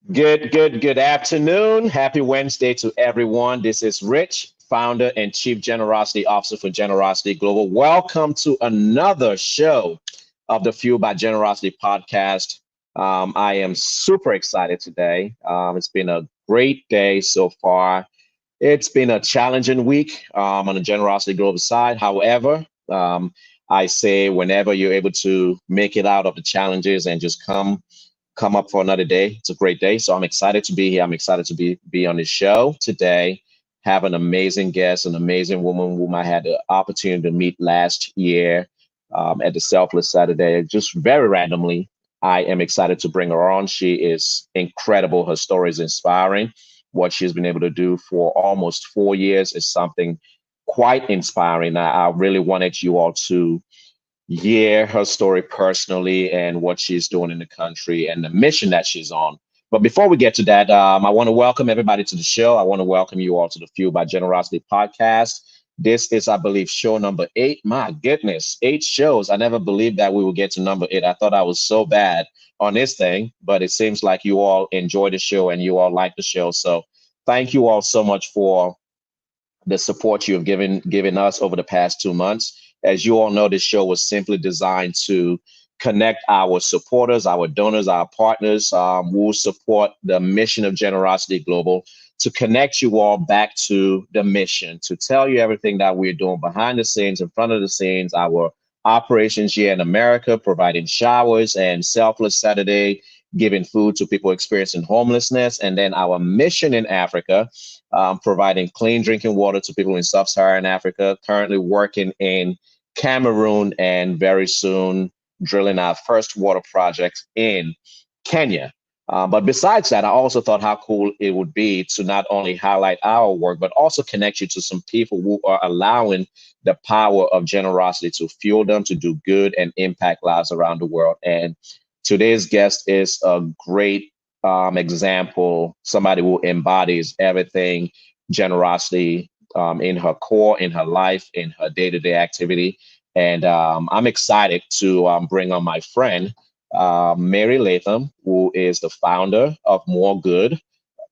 Good afternoon. Happy Wednesday to everyone. This is Rich, founder and chief generosity officer for Generosity Global. Welcome to another show of the Fuel by Generosity podcast. I am super excited today. It's been a great day so far. It's been a challenging week on the Generosity Global side. However, I say whenever you're able to make it out of the challenges and just come up for another day. It's a great day. So I'm excited to be here. I'm excited to be on the show today. Have an amazing guest, an amazing woman whom I had the opportunity to meet last year at the Selfless Saturday, just very randomly. I am excited to bring her on. She is incredible. Her story is inspiring. What she's been able to do for almost 4 years is something quite inspiring. I really wanted you all to hear her story personally and what she's doing in the country and the mission that she's on. But before we get to that, I want to welcome everybody to the show. I want to welcome you all to the Fuel by Generosity podcast. This is, I believe, show number 8. My goodness, 8 shows. I never believed that we would get to number 8. I thought I was so bad on this thing, but it seems like you all enjoy the show and you all like the show. So thank you all so much for the support you have given us over the past 2 months. As you all know, this show was simply designed to connect our supporters, our donors, our partners who support the mission of Generosity Global, to connect you all back to the mission, to tell you everything that we're doing behind the scenes, in front of the scenes, our operations here in America, providing showers and Selfless Saturday, giving food to people experiencing homelessness, and then our mission in Africa, providing clean drinking water to people in sub-Saharan Africa, currently working in Cameroon, and very soon drilling our first water project in Kenya. But besides that, I also thought how cool it would be to not only highlight our work, but also connect you to some people who are allowing the power of generosity to fuel them to do good and impact lives around the world. And today's guest is a great example, somebody who embodies everything generosity in her core, in her life, in her day-to-day activity. And I'm excited to bring on my friend, Mary Latham, who is the founder of More Good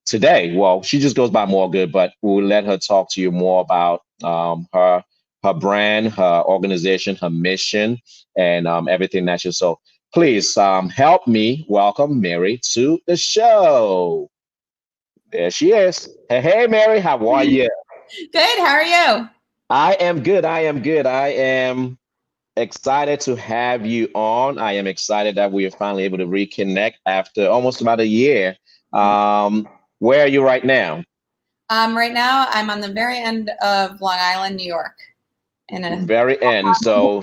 today. Well, she just goes by More Good, but we'll let her talk to you more about her brand, her organization, her mission, and everything that she. So please help me welcome Mary to the show. There she is. Hey, Mary, how are you? Good. How are you? I am good. I am good. I am excited to have you on. I am excited that we are finally able to reconnect after almost about a year. Where are you right now? Right now, I'm on the very end of Long Island, New York. In a very end. So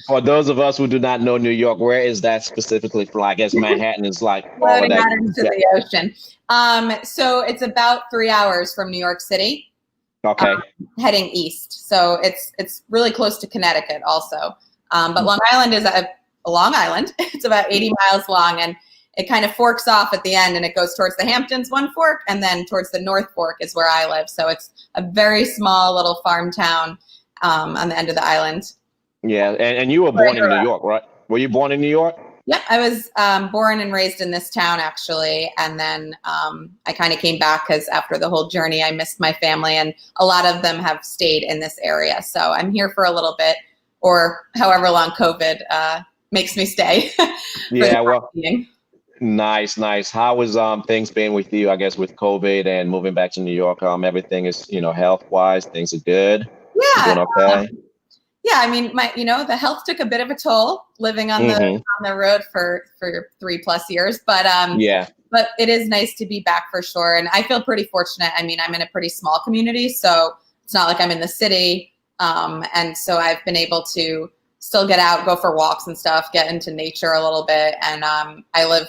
for those of us who do not know New York, where is that specifically from? I guess Manhattan is like all of that. Out into the ocean. So it's about 3 hours from New York City. Okay. Heading east. So it's really close to Connecticut also. But Long Island is a long island. It's about 80 miles long, and it kind of forks off at the end, and it goes towards the Hamptons, one fork, and then towards the North Fork is where I live. So it's a very small little farm town on the end of the island. Yeah, and you were born in New York, right? Were you born in New York? Yep, I was born and raised in this town, actually. And then I kind of came back because after the whole journey, I missed my family. And a lot of them have stayed in this area. So I'm here for a little bit, or however long COVID makes me stay. Yeah, well, nice. How has things been with you, I guess, with COVID and moving back to New York? Everything is, health-wise, things are good? Yeah. You're doing okay? Yeah, I mean, the health took a bit of a toll living on the road for 3+ years, but yeah, but it is nice to be back for sure. And I feel pretty fortunate. I mean, I'm in a pretty small community, so it's not like I'm in the city, and so I've been able to still get out, go for walks and stuff, get into nature a little bit, and I live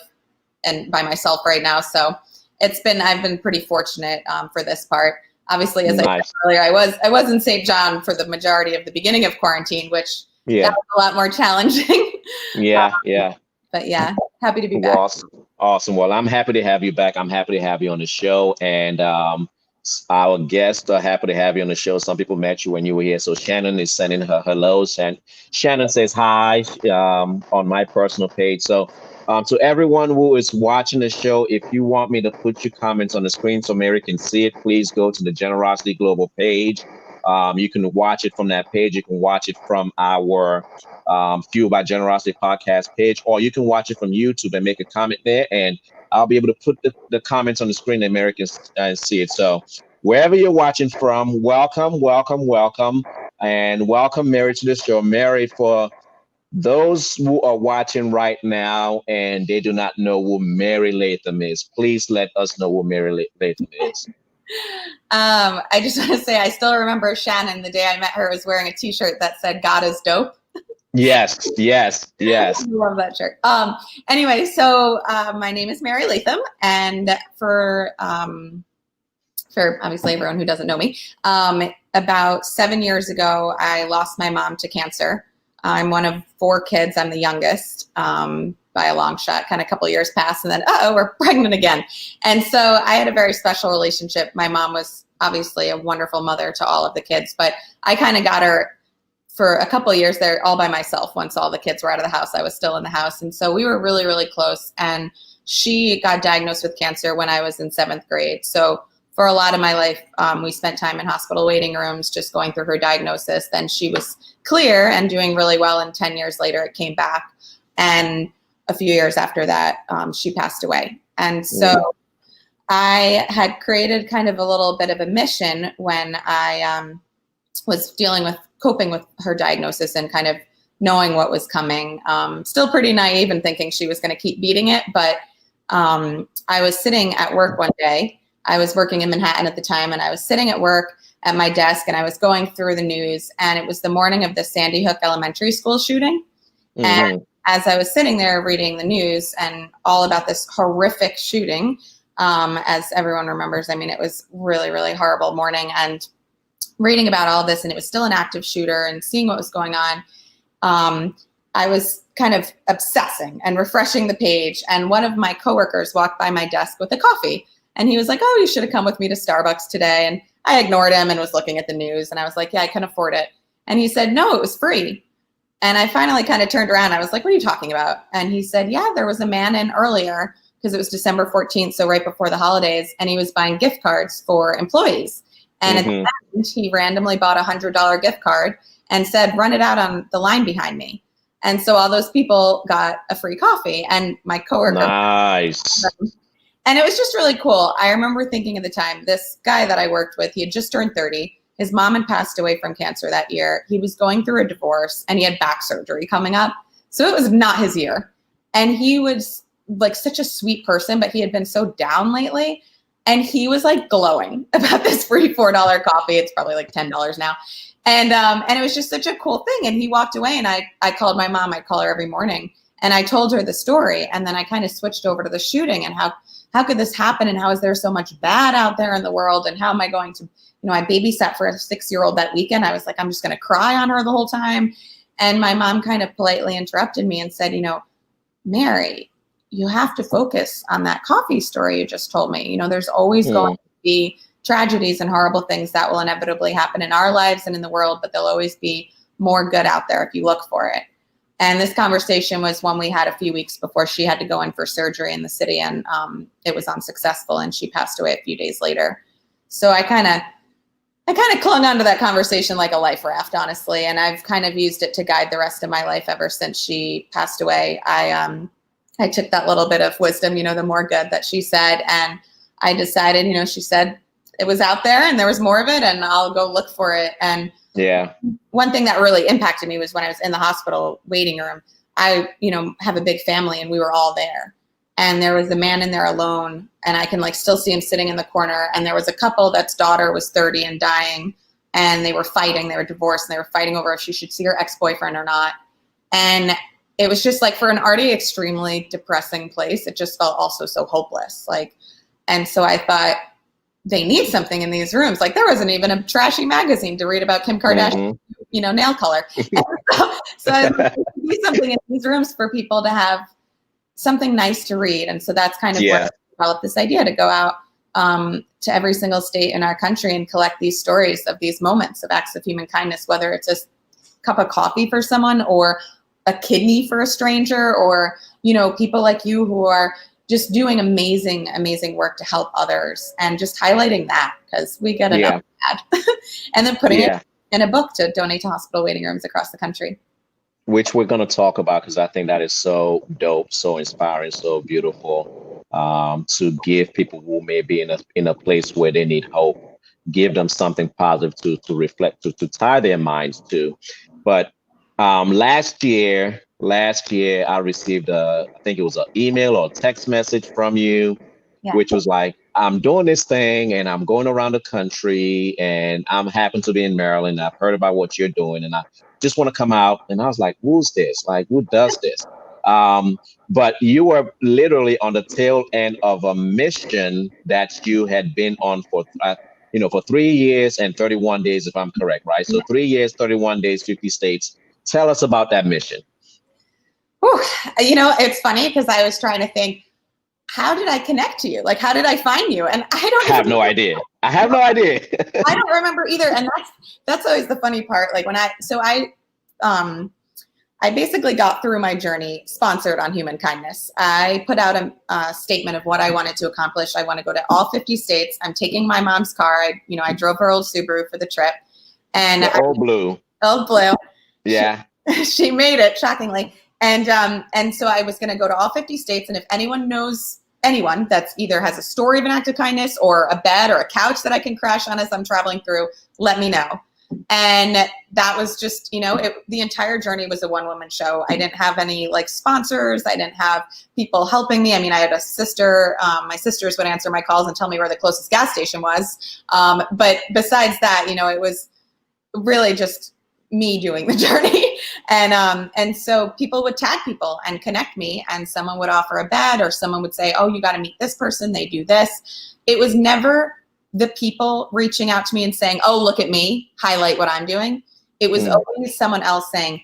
by myself right now, so I've been pretty fortunate for this part. Obviously, as I said earlier, I was in St. John for the majority of the beginning of quarantine, which that was a lot more challenging. Yeah. But yeah, happy to be back. Awesome. Well, I'm happy to have you back. I'm happy to have you on the show. And our guests are happy to have you on the show. Some people met you when you were here. So Shannon is sending her hellos. And Shannon says hi on my personal page. So To everyone who is watching the show, if you want me to put your comments on the screen so Mary can see it, please go to the Generosity Global page. You can watch it from that page. You can watch it from our Fuel by Generosity podcast page, or you can watch it from YouTube and make a comment there, and I'll be able to put the comments on the screen and Mary can see it. So wherever you're watching from, welcome, welcome, welcome, and welcome Mary to the show. Mary, for those who are watching right now and they do not know who Mary Latham is, please let us know who Mary Latham is. I just want to say I still remember Shannon, the day I met her, was wearing a t-shirt that said "God is dope." Yes. I love that shirt. Anyway, so my name is Mary Latham, and for obviously everyone who doesn't know me, about 7 years ago, I lost my mom to cancer. I'm one of 4 kids. I'm the youngest by a long shot. Kind of a couple of years passed, and then, we're pregnant again. And so I had a very special relationship. My mom was obviously a wonderful mother to all of the kids, but I kind of got her for a couple of years there all by myself. Once all the kids were out of the house, I was still in the house. And so we were really, really close. And she got diagnosed with cancer when I was in 7th grade. So for a lot of my life, we spent time in hospital waiting rooms, just going through her diagnosis. Then she was clear and doing really well. And 10 years later, it came back. And a few years after that, she passed away. And so I had created kind of a little bit of a mission when I was coping with her diagnosis and kind of knowing what was coming. Still pretty naive and thinking she was going to keep beating it. But I was sitting at work one day. I was working in Manhattan at the time, and I was sitting at work at my desk, and I was going through the news, and it was the morning of the Sandy Hook Elementary School shooting. Mm-hmm. And as I was sitting there reading the news and all about this horrific shooting, as everyone remembers, I mean, it was really, really horrible morning, and reading about all of this, and it was still an active shooter, and seeing what was going on, I was kind of obsessing and refreshing the page, and one of my coworkers walked by my desk with a coffee. And he was like, "Oh, you should have come with me to Starbucks today." And I ignored him and was looking at the news. And I was like, "Yeah, I can afford it." And he said, "No, it was free." And I finally kind of turned around. I was like, "What are you talking about?" And he said, "Yeah, there was a man in earlier," because it was December 14th, so right before the holidays. And he was buying gift cards for employees. And at the end, he randomly bought a $100 gift card and said, "Run it out on the line behind me." And so all those people got a free coffee. And my coworker. Nice. And it was just really cool. I remember thinking at the time, this guy that I worked with, he had just turned 30. His mom had passed away from cancer that year. He was going through a divorce, and he had back surgery coming up. So it was not his year. And he was like such a sweet person, but he had been so down lately. And he was like glowing about this free $4 coffee. It's probably like $10 now. And it was just such a cool thing. And he walked away, and I called my mom. I'd call her every morning. And I told her the story. And then I kind of switched over to the shooting and how could this happen? And how is there so much bad out there in the world? And how am I going to, I babysat for a 6-year-old that weekend. I was like, I'm just going to cry on her the whole time. And my mom kind of politely interrupted me and said, "Mary, you have to focus on that coffee story you just told me. There's always going to be tragedies and horrible things that will inevitably happen in our lives and in the world, but there'll always be more good out there if you look for it." And this conversation was one we had a few weeks before she had to go in for surgery in the city, and it was unsuccessful, and she passed away a few days later. So I kind of clung onto that conversation like a life raft, honestly, and I've kind of used it to guide the rest of my life ever since she passed away. I took that little bit of wisdom, the more good that she said, and I decided, she said it was out there and there was more of it, and I'll go look for it. And one thing that really impacted me was when I was in the hospital waiting room. I, have a big family, and we were all there. And there was a man in there alone, and I can still see him sitting in the corner. And there was a couple that's daughter was 30 and dying, and they were fighting. They were divorced, and they were fighting over if she should see her ex-boyfriend or not. And it was just for an already extremely depressing place, it just felt also so hopeless. And so I thought, they need something in these rooms. There wasn't even a trashy magazine to read about Kim Kardashian, nail color. So there need something in these rooms for people to have something nice to read. And so that's kind of where I developed this idea to go out to every single state in our country and collect these stories of these moments of acts of human kindness, whether it's a cup of coffee for someone or a kidney for a stranger, or, people like you who are just doing amazing, amazing work to help others, and just highlighting that, because we get enough ad. And then putting it in a book to donate to hospital waiting rooms across the country. Which we're going to talk about, because I think that is so dope, so inspiring, so beautiful, to give people who may be in a place where they need hope, give them something positive to reflect, to tie their minds to. But last year I received I think it was an email or text message from you, which was like, I'm doing this thing and I'm going around the country and I'm happen to be in Maryland. I've heard about what you're doing and I just want to come out. And I was like, who's this? Like, who does this? But you were literally on the tail end of a mission that you had been on for 3 years and 31 days, if I'm correct, right? So 3 years, 31 days, 50 states. Tell us about that mission. Whew. It's funny because I was trying to think, how did I connect to you? Like, how did I find you? And I have no idea. I have no idea. I don't remember either. And that's always the funny part. Like I basically got through my journey sponsored on Human Kindness. I put out a statement of what I wanted to accomplish. I want to go to all 50 states. I'm taking my mom's car. I drove her old Subaru for the trip. And old blue. Old blue. Yeah. She made it, shockingly. And so I was going to go to all 50 states. And if anyone knows anyone that's either has a story of an act of kindness or a bed or a couch that I can crash on as I'm traveling through, let me know. And that was just, the entire journey was a one-woman show. I didn't have any sponsors. I didn't have people helping me. I mean, I had a sister. My sisters would answer my calls and tell me where the closest gas station was. But besides that, it was really just me doing the journey. And so people would tag people and connect me, and someone would offer a bed, or someone would say, oh, you got to meet this person. They do this. It was never the people reaching out to me and saying, oh, look at me, highlight what I'm doing. It was always someone else saying,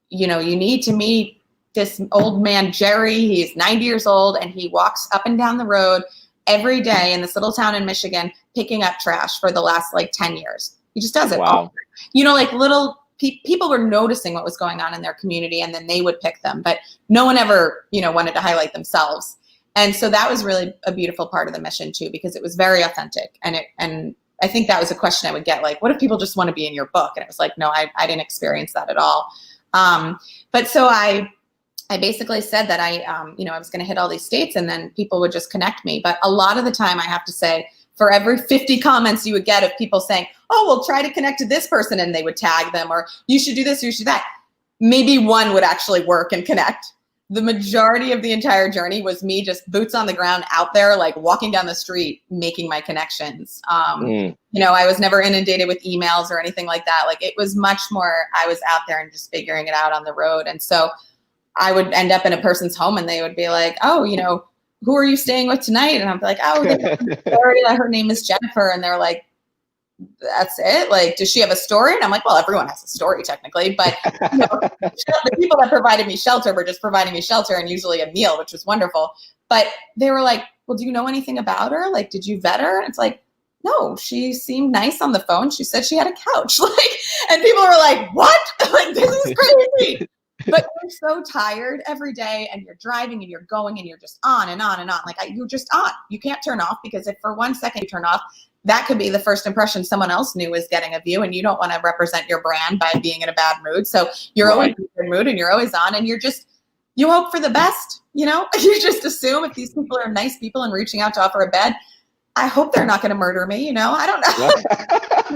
you need to meet this old man, Jerry. He's 90 years old and he walks up and down the road every day in this little town in Michigan, picking up trash for the last 10 years. He just does it. Wow. Little people were noticing what was going on in their community, and then they would pick them, but no one ever, wanted to highlight themselves. And so that was really a beautiful part of the mission too, because it was very authentic. And I think that was a question I would get, what if people just want to be in your book? And it was like, no, I didn't experience that at all. But so I basically said that I was going to hit all these states, and then people would just connect me. But a lot of the time, I have to say, for every 50 comments you would get of people saying, oh, well, try to connect to this person, and they would tag them, or you should do this, you should do that, maybe one would actually work and connect. The majority of the entire journey was me just boots on the ground out there, walking down the street, making my connections. I was never inundated with emails or anything like that. It was much more, I was out there and just figuring it out on the road. And so I would end up in a person's home and they would be like, oh, who are you staying with tonight? And I'm like, oh, her name is Jennifer. And they're like, that's it? Does she have a story? And I'm like, well, everyone has a story technically, but the people that provided me shelter were just providing me shelter and usually a meal, which was wonderful. But they were like, well, do you know anything about her? Did you vet her? And it's like, no, she seemed nice on the phone. She said she had a couch. And people were like, what? This is crazy. But you're so tired every day, and you're driving and you're going and you're just on and on and on. You're just on. You can't turn off, because if for 1 second you turn off, that could be the first impression someone else knew is getting of you, and you don't want to represent your brand by being in a bad mood. So you're always in a good mood and you're always on, and you hope for the best, You just assume if these people are nice people and reaching out to offer a bed, I hope they're not going to murder me, I don't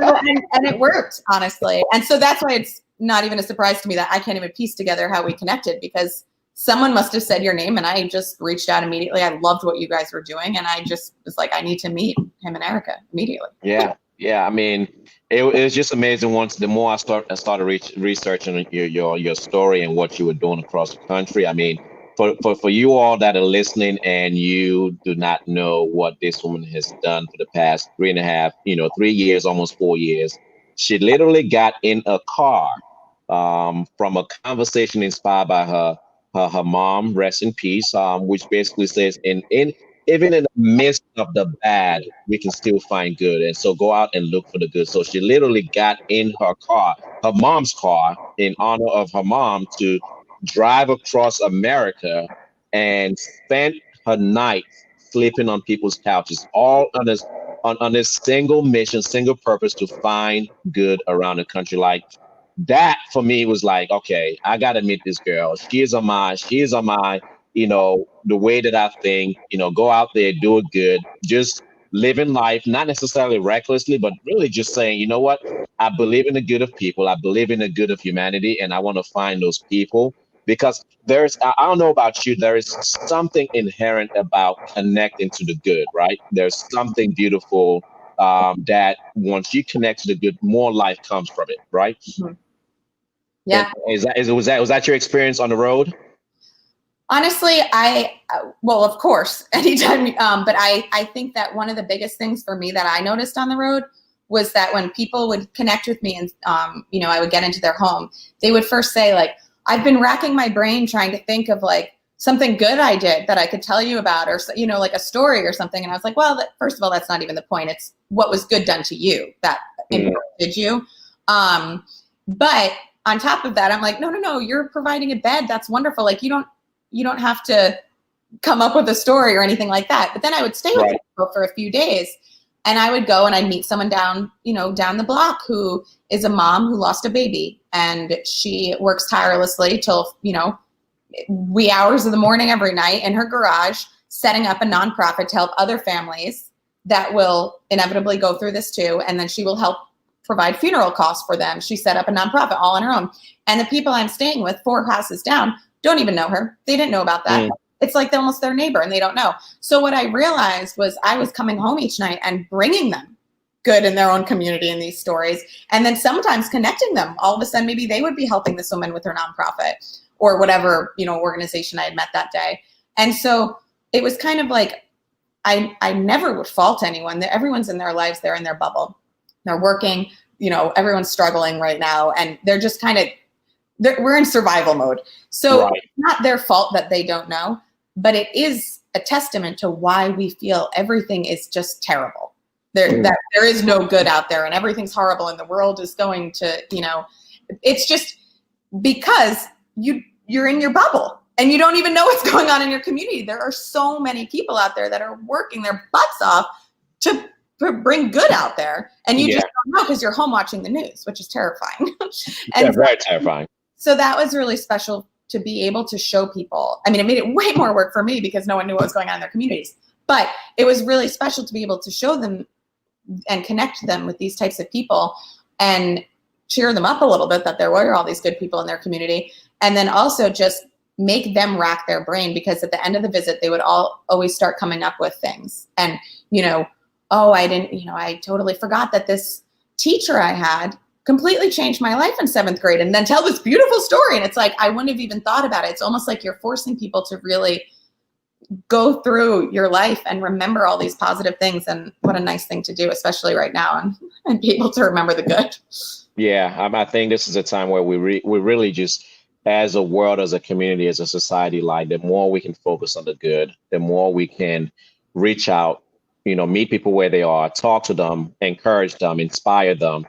know. and it worked, honestly. And so that's why it's not even a surprise to me that I can't even piece together how we connected, because someone must have said your name and I just reached out immediately. I loved what you guys were doing, and I just was like, I need to meet him and Erica immediately. Yeah. I mean, it was just amazing. The more I started researching your story and what you were doing across the country. I mean, for you all that are listening and you do not know what this woman has done for the past 3 years, almost 4 years, she literally got in a car from a conversation inspired by her mom, rest in peace, which basically says, even in the midst of the bad, we can still find good. And so go out and look for the good. So she literally got in her car, her mom's car, in honor of her mom, to drive across America and spent her night sleeping on people's couches, all on this single mission, single purpose to find good around the country. Like that for me was like, okay, I gotta meet this girl. She is on my, the way that I think, go out there, do it good, just living life, not necessarily recklessly, but really just saying, you know what? I believe in the good of people. I believe in the good of humanity, and I want to find those people because I don't know about you, there is something inherent about connecting to the good, right? There's something beautiful that once you connect to the good, more life comes from it, right? Mhm. And Yeah. was that your experience on the road? Honestly, well, of course, anytime, but I think that one of the biggest things for me that I noticed on the road was that when people would connect with me and, I would get into their home, they would first say, like, I've been racking my brain trying to think of like something good I did that I could tell you about, or, like a story or something. And I was like, well, first of all, that's not even the point. It's what was good done to you that impacted you. But on top of that, I'm like, no, you're providing a bed. That's wonderful. Like, you don't have to come up with a story or anything like that. But then I would stay with people for a few days, and I would go and I'd meet someone down the block who is a mom who lost a baby, and she works tirelessly till, wee hours of the morning every night in her garage, setting up a nonprofit to help other families that will inevitably go through this too. And then she will help provide funeral costs for them. She set up a nonprofit all on her own. And the people I'm staying with 4 houses down don't even know her. They didn't know about that. It's like they're almost their neighbor and they don't know. So what I realized was I was coming home each night and bringing them good in their own community in these stories. And then sometimes connecting them. All of a sudden, maybe they would be helping this woman with her nonprofit or whatever, organization I had met that day. And so it was kind of like, I never would fault anyone. Everyone's in their lives. They're in their bubble. They're working, everyone's struggling right now. And they're just kind of, we're in survival mode. So It's not their fault that they don't know, but it is a testament to why we feel everything is just terrible. That there is no good out there and everything's horrible and the world is going to, it's just because you're in your bubble and you don't even know what's going on in your community. There are so many people out there that are working their butts off to bring good out there. And you just don't know because you're home watching the news, which is terrifying. And very terrifying. So that was really special to be able to show people. I mean, it made it way more work for me because no one knew what was going on in their communities. But it was really special to be able to show them and connect them with these types of people and cheer them up a little bit that there were all these good people in their community. And then also just make them rack their brain, because at the end of the visit, they would always start coming up with things. And, I totally forgot that this teacher I had completely changed my life in 7th grade, and then tell this beautiful story. And it's like, I wouldn't have even thought about it. It's almost like you're forcing people to really go through your life and remember all these positive things. And what a nice thing to do, especially right now, and be able to remember the good. Yeah, I think this is a time where we really just, as a world, as a community, as a society, like the more we can focus on the good, the more we can reach out, meet people where they are, talk to them, encourage them, inspire them.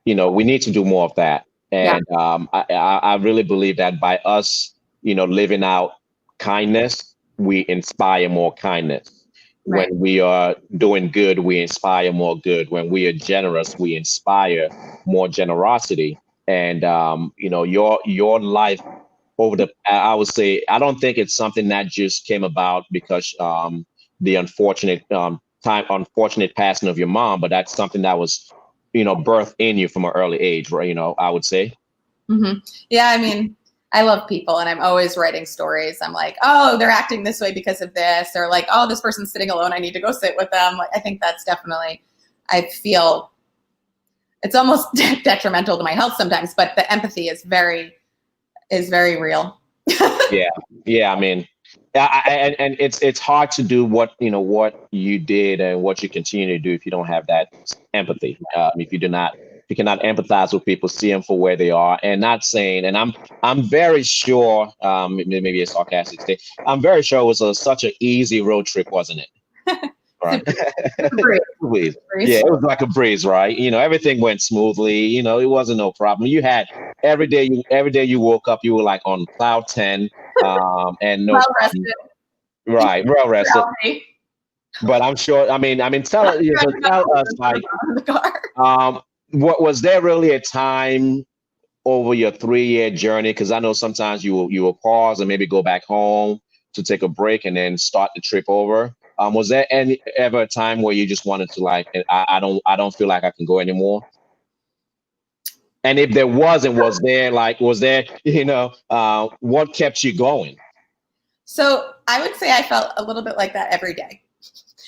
We need to do more of that. And I really believe that by us, living out kindness, we inspire more kindness. Right. When we are doing good, we inspire more good. When we are generous, we inspire more generosity. And, your life I would say, I don't think it's something that just came about because the unfortunate passing of your mom, but that's something that was birth in you from an early age, right? I would say. Mm-hmm. Yeah, I mean, I love people, and I'm always writing stories. I'm like, oh, they're acting this way because of this, or like, oh, this person's sitting alone, I need to go sit with them. Like, I think that's definitely, I feel it's almost detrimental to my health sometimes, but the empathy is very real. Yeah. I mean, and it's hard to do what you did and what you continue to do if you don't have that empathy. If you cannot empathize with people, see them for where they are, and not saying. And I'm very sure, maybe a sarcastic state. I'm very sure it was such an easy road trip, wasn't it? Right. Super breeze. Breeze. Breeze. Yeah, it was like a breeze, right? Everything went smoothly. It wasn't no problem. You had every day you woke up, you were like on cloud 10, and no Well problem. rested. Right, well rested. Healthy. But I'm sure. I mean, tell us like, In the car. what was there really a time over your 3-year journey? Because I know sometimes you will pause and maybe go back home to take a break and then start the trip over. Was there any ever a time where you just wanted to like, I don't feel like I can go anymore? And if there wasn't, was there what kept you going? So I would say I felt a little bit like that every day.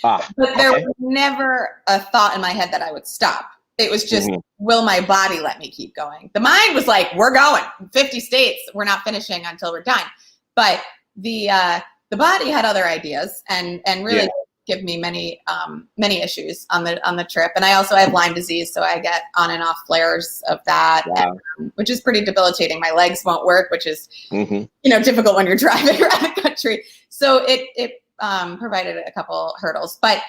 But there Okay. was never a thought in my head that I would stop. It was just, Mhm. will my body let me keep going? The mind was like, we're going 50 states. We're not finishing until we're done. But the body had other ideas and really Yeah. give me many issues on the trip. And I also have Lyme disease, so I get on and off flares of that, Wow. which is pretty debilitating. My legs won't work, which is Hmm. difficult when you're driving around the country. So it provided a couple hurdles, but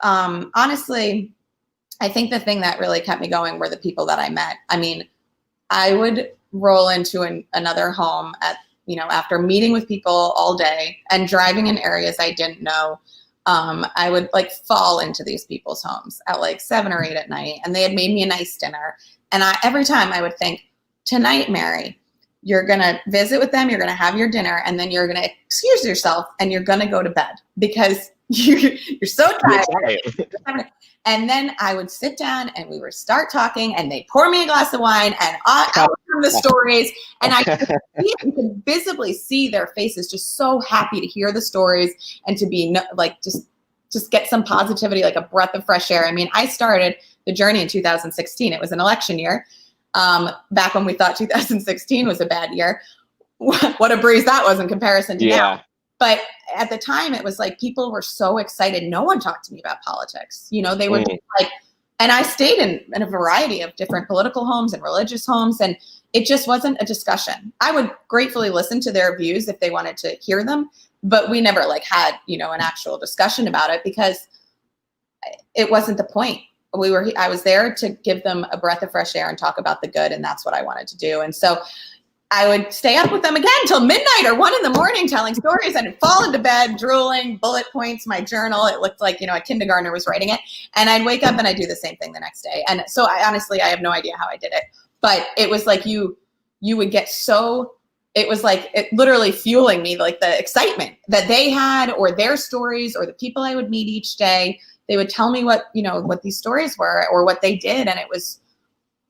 honestly, I think the thing that really kept me going were the people that I met. I mean, I would roll into another home after meeting with people all day and driving in areas I didn't know. I would like fall into these people's homes at like 7 or 8 at night, and they had made me a nice dinner. And every time I would think, tonight, Mary, you're going to visit with them, you're going to have your dinner, and then you're going to excuse yourself and you're going to go to bed because you're so tired. And then I would sit down and we would start talking, and they pour me a glass of wine and out from the stories. And I could visibly see their faces just so happy to hear the stories and to be like, just get some positivity, like a breath of fresh air. I mean, I started the journey in 2016. It was an election year. Back when we thought 2016 was a bad year. What a breeze that was in comparison to now. But at the time, it was like people were so excited. No one talked to me about politics. They would be like, and I stayed in a variety of different political homes and religious homes, and it just wasn't a discussion. I would gratefully listen to their views if they wanted to hear them, but we never had, an actual discussion about it because it wasn't the point. I was there to give them a breath of fresh air and talk about the good, and that's what I wanted to do. And so I would stay up with them again till midnight or 1 a.m. telling stories, and I'd fall into bed, drooling, bullet points, my journal. It looked like, a kindergartner was writing it. And I'd wake up and I'd do the same thing the next day. And so I have no idea how I did it, but it was like you would get it was like it literally fueling me, like the excitement that they had or their stories or the people I would meet each day. They would tell me what these stories were or what they did. And it was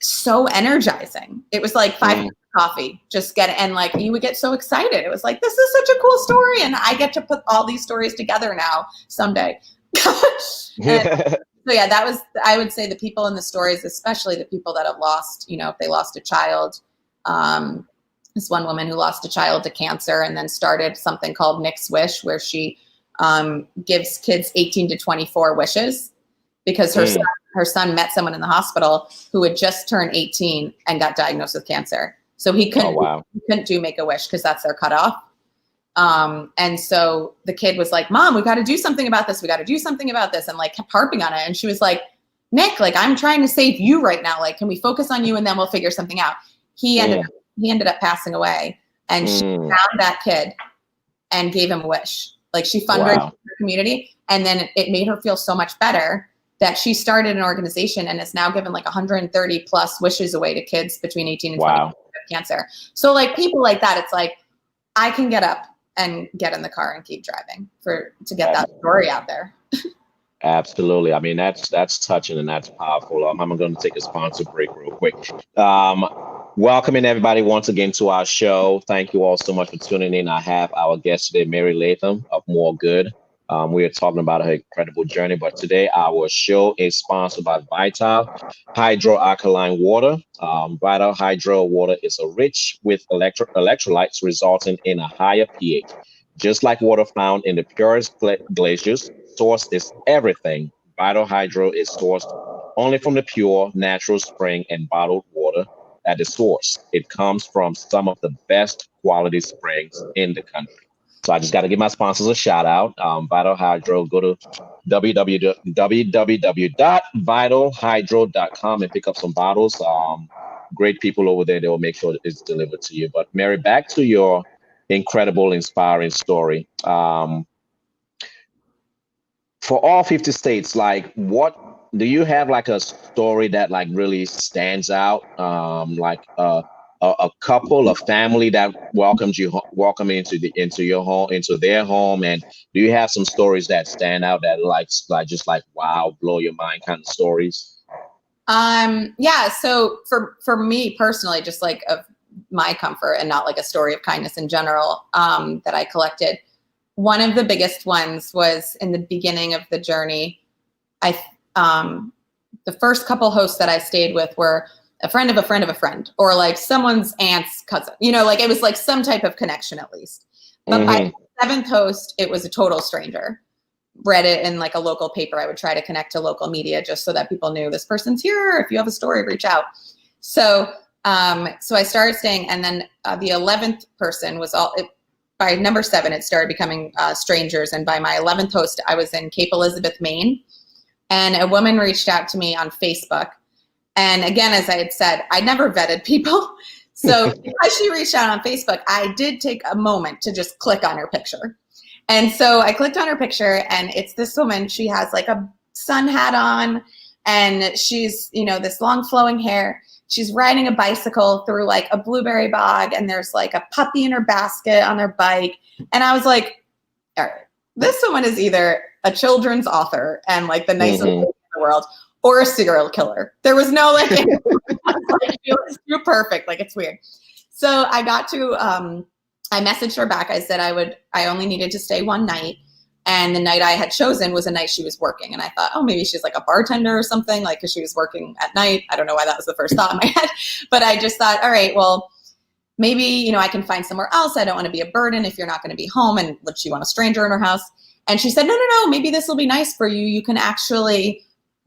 so energizing. It was like 5 minutes of coffee, and like you would get so excited. It was like, this is such a cool story. And I get to put all these stories together now someday. So yeah, I would say the people in the stories, especially the people that have lost, if they lost a child. This one woman who lost a child to cancer and then started something called Nick's Wish, where she gives kids 18 to 24 wishes because her son met someone in the hospital who had just turned 18 and got diagnosed with cancer. So he couldn't do Make-A-Wish because that's their cutoff. And so the kid was like, Mom, we got to do something about this. We got to do something about this. And like kept harping on it. And she was like, Nick, like, I'm trying to save you right now. Like, can we focus on you and then we'll figure something out? He ended up passing away, and she found that kid and gave him a wish. Like she fundraised for her community, and then it made her feel so much better that she started an organization and has now given like 130 plus wishes away to kids between 18 and 20 with cancer. So like people like that, it's like, I can get up and get in the car and keep driving to get that story out there. Absolutely. I mean, that's touching and that's powerful. I'm going to take a sponsor break real quick. Welcoming everybody once again to our show. Thank you all so much for tuning in. I have our guest today, Mary Latham of More Good. We are talking about her incredible journey, but today our show is sponsored by Vital Hydroalkaline Water. Vital Hydro Water is rich with electrolytes, resulting in a higher pH. Just like water found in the purest glaciers, source is everything. Vital Hydro is sourced only from the pure, natural spring and bottled water at the source. It comes from some of the best quality springs in the country. So I just got to give my sponsors a shout out. Vital Hydro, go to www.vitalhydro.com and pick up some bottles. Great people over there. They will make sure that it's delivered to you. But Mary, back to your incredible, inspiring story. For all 50 states, like what do you have like a story that like really stands out? Like a couple, a family that welcome into your home, into their home, and do you have some stories that stand out that like just like wow, blow your mind kind of stories? Yeah. So for me personally, just like of my comfort and not like a story of kindness in general, that I collected. One of the biggest ones was in the beginning of the journey. The first couple hosts that I stayed with were a friend of a friend of a friend, or like someone's aunt's cousin, like it was like some type of connection at least. But by the seventh host, it was a total stranger. Read it in like a local paper. I would try to connect to local media just so that people knew this person's here. If you have a story, reach out. So I started staying, and then the 11th person was by number 7, it started becoming strangers. And by my 11th host, I was in Cape Elizabeth, Maine. And a woman reached out to me on Facebook. And again, as I had said, I never vetted people. So because she reached out on Facebook, I did take a moment to just click on her picture. And so I clicked on her picture, and it's this woman. She has like a sun hat on, and she's, this long flowing hair. She's riding a bicycle through like a blueberry bog, and there's like a puppy in her basket on their bike. And I was like, all right, this woman is either a children's author and like the nicest lady in the world, or a serial killer. There was no like, it was too perfect. Like, it's weird. So I got to, I messaged her back. I said I only needed to stay one night. And the night I had chosen was a night she was working. And I thought, oh, maybe she's like a bartender or something, like, because she was working at night. I don't know why that was the first thought in my head. But I just thought, all right, well, maybe, I can find somewhere else. I don't want to be a burden if you're not going to be home. And would she want a stranger in her house? And she said, no, maybe this will be nice for you. You can actually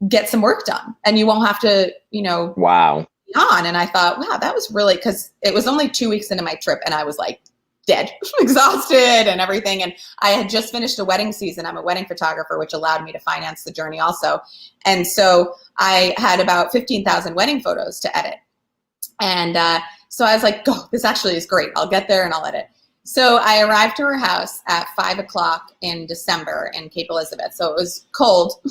get some work done and you won't have to, wow. be on. And I thought, wow, that was really, because it was only 2 weeks into my trip and I was like, dead, exhausted and everything. And I had just finished a wedding season. I'm a wedding photographer, which allowed me to finance the journey also. And so I had about 15,000 wedding photos to edit. And so I was like, this actually is great. I'll get there and I'll edit. So I arrived to her house at 5:00 in December in Cape Elizabeth. So it was cold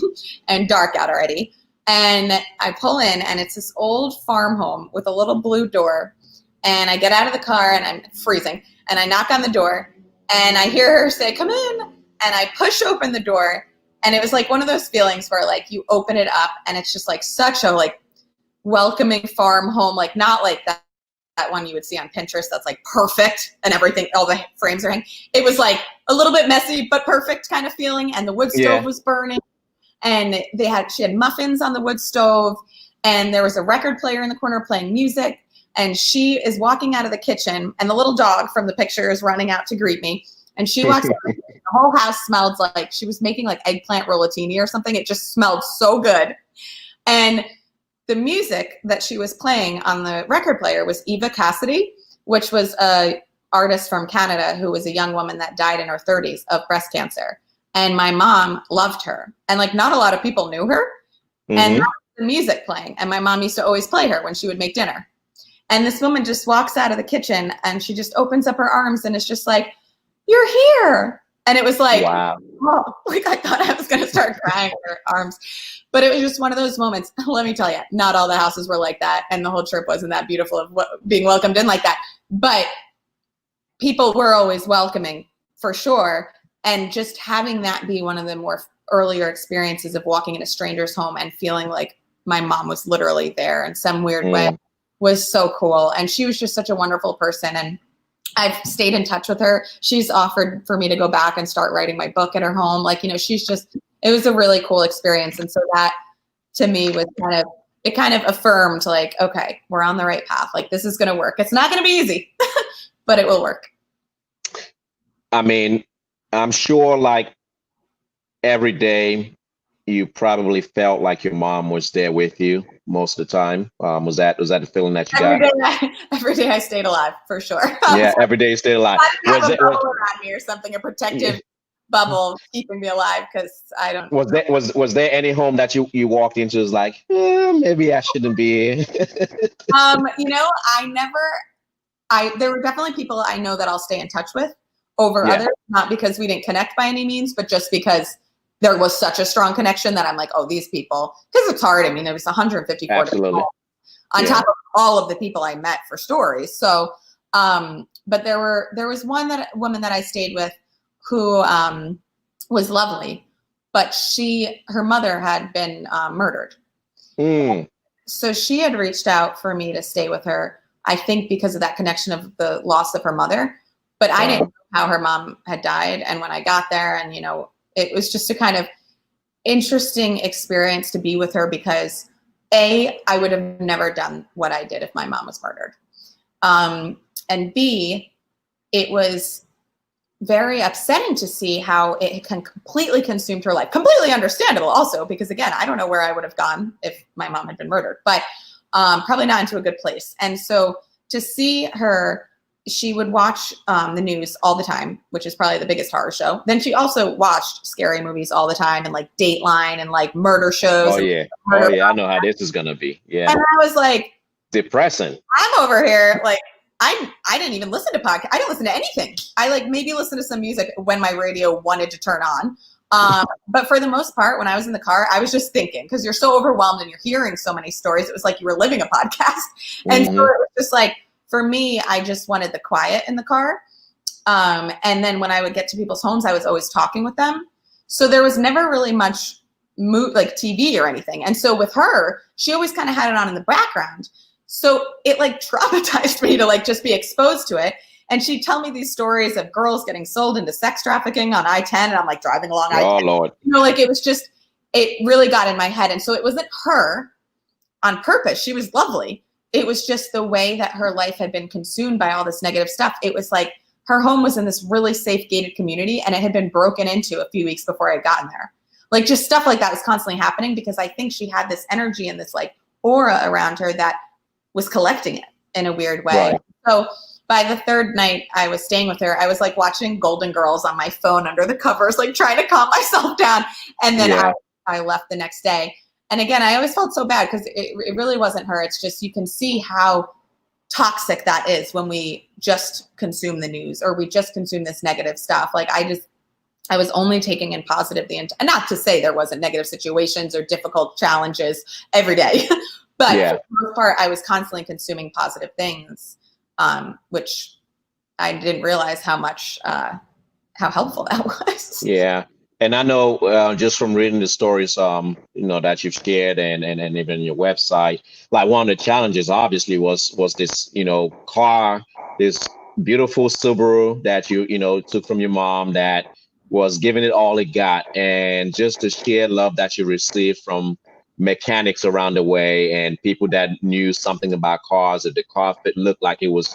and dark out already. And I pull in, and it's this old farm home with a little blue door. And I get out of the car, and I'm freezing. And I knock on the door, and I hear her say, come in. And I push open the door, and it was like one of those feelings where like you open it up, and it's just like such a like welcoming farm home, like not like that one you would see on Pinterest that's like perfect and everything, all the frames are hanging. It was like a little bit messy, but perfect kind of feeling. And the wood stove was burning, and she had muffins on the wood stove, and there was a record player in the corner playing music. And she is walking out of the kitchen, and the little dog from the picture is running out to greet me. And she walks out, the whole house smelled like she was making like eggplant rollatini or something. It just smelled so good. And the music that she was playing on the record player was Eva Cassidy, which was a artist from Canada who was a young woman that died in her 30s of breast cancer. And my mom loved her. And like not a lot of people knew her. And that was the music playing. And my mom used to always play her when she would make dinner. And this woman just walks out of the kitchen, and she just opens up her arms, and it's just like, you're here. And it was like, wow. Like I thought I was going to start crying in her arms. But it was just one of those moments. Let me tell you, not all the houses were like that. And the whole trip wasn't that beautiful of being welcomed in like that. But people were always welcoming for sure. And just having that be one of the more earlier experiences of walking in a stranger's home and feeling like my mom was literally there in some weird way was so cool. And she was just such a wonderful person. And I've stayed in touch with her. She's offered for me to go back and start writing my book at her home. Like, she's just, it was a really cool experience. And so that to me was kind of affirmed like, okay, we're on the right path. Like this is going to work. It's not going to be easy, but it will work. I mean, I'm sure like every day you probably felt like your mom was there with you most of the time. Was that the feeling that you got? Every day I stayed alive for sure. Yeah, every day you stayed alive. I didn't Was have a it was bubble around me or something, a protective bubble keeping me alive because I don't. was there any home that you walked into was like, maybe I shouldn't be here? I never. There were definitely people I know that I'll stay in touch with over Yeah, others, not because we didn't connect by any means, but just because there was such a strong connection that I'm like, oh, these people, because it's hard. I mean, there was 154 absolutely. on Yeah. top of all of the people I met for stories. So, but there was woman that I stayed with who was lovely, but her mother had been murdered. Mm, So she had reached out for me to stay with her, I think because of that connection of the loss of her mother. But I didn't wow. know how her mom had died. And when I got there, and it was just a kind of interesting experience to be with her because I would have never done what I did if my mom was murdered. And B, it was very upsetting to see how it can completely consumed her life. Completely understandable also, because again, I don't know where I would have gone if my mom had been murdered, but probably not into a good place. And so to see her, she would watch the news all the time, which is probably the biggest horror show. Then she also watched scary movies all the time and like Dateline and like murder shows Oh and yeah. Oh murder. yeah. I know how this is gonna be. And Yeah. I was like, Depressing. I'm over here like I didn't even listen to podcasts. I didn't listen to anything. I like maybe listen to some music when my radio wanted to turn on. But for the most part, when I was in the car, I was just thinking because you're so overwhelmed and you're hearing so many stories. It was like you were living a podcast. And so it Hmm. was just like, for me, I just wanted the quiet in the car. And then when I would get to people's homes, I was always talking with them. So there was never really much like TV or anything. And so with her, she always kind of had it on in the background. So it like traumatized me to like just be exposed to it. And she'd tell me these stories of girls getting sold into sex trafficking on I-10, and I'm like driving along Oh I-10. Lord. Like it really got in my head. And so it wasn't her on purpose. She was lovely. It was just the way that her life had been consumed by all this negative stuff. It was like her home was in this really safe gated community and it had been broken into a few weeks before I had gotten there. Like just stuff like that was constantly happening because I think she had this energy and this like aura around her that was collecting it in a weird way. Right. So by the third night I was staying with her, I was like watching Golden Girls on my phone under the covers, like trying to calm myself down. And then Yeah. I left the next day. And again, I always felt so bad because it really wasn't her. It's just you can see how toxic that is when we just consume the news or we just consume this negative stuff. Like I was only taking in positive and not to say there wasn't negative situations or difficult challenges every day, but Yeah. for the most part, I was constantly consuming positive things, which I didn't realize how helpful that was. Yeah. And I know just from reading the stories, that you've shared and even your website, like one of the challenges obviously was this, car, this beautiful Subaru that you took from your mom that was giving it all it got, and just the sheer love that you received from mechanics around the way and people that knew something about cars. If the car looked like it was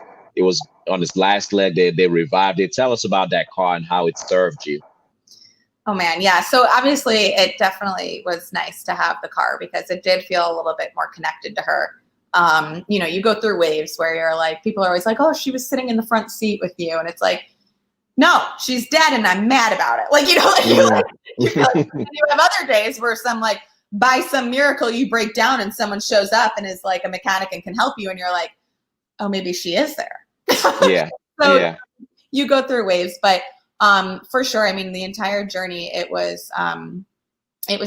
on its last leg, they revived it. Tell us about that car and how it served you. Oh man, yeah. So obviously it definitely was nice to have the car because it did feel a little bit more connected to her. You go through waves where you're like, people are always like, oh, she was sitting in the front seat with you. And it's like, no, she's dead and I'm mad about it. Like, you feel like, and you have other days where by some miracle you break down and someone shows up and is like a mechanic and can help you. And you're like, oh, maybe she is there. Yeah. So Yeah. you go through waves, but for sure. I mean, the entire journey, it was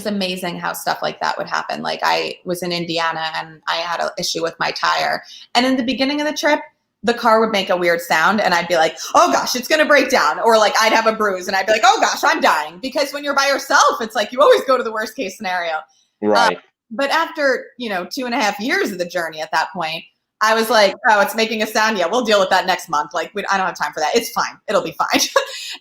amazing how stuff like that would happen. Like I was in Indiana and I had an issue with my tire. And in the beginning of the trip, the car would make a weird sound and I'd be like, oh gosh, it's going to break down. Or like I'd have a bruise and I'd be like, oh gosh, I'm dying. Because when you're by yourself, it's like you always go to the worst case scenario. Right. But after, 2.5 years of the journey at that point, I was like, oh, it's making a sound. Yeah, we'll deal with that next month. Like, I don't have time for that. It's fine. It'll be fine.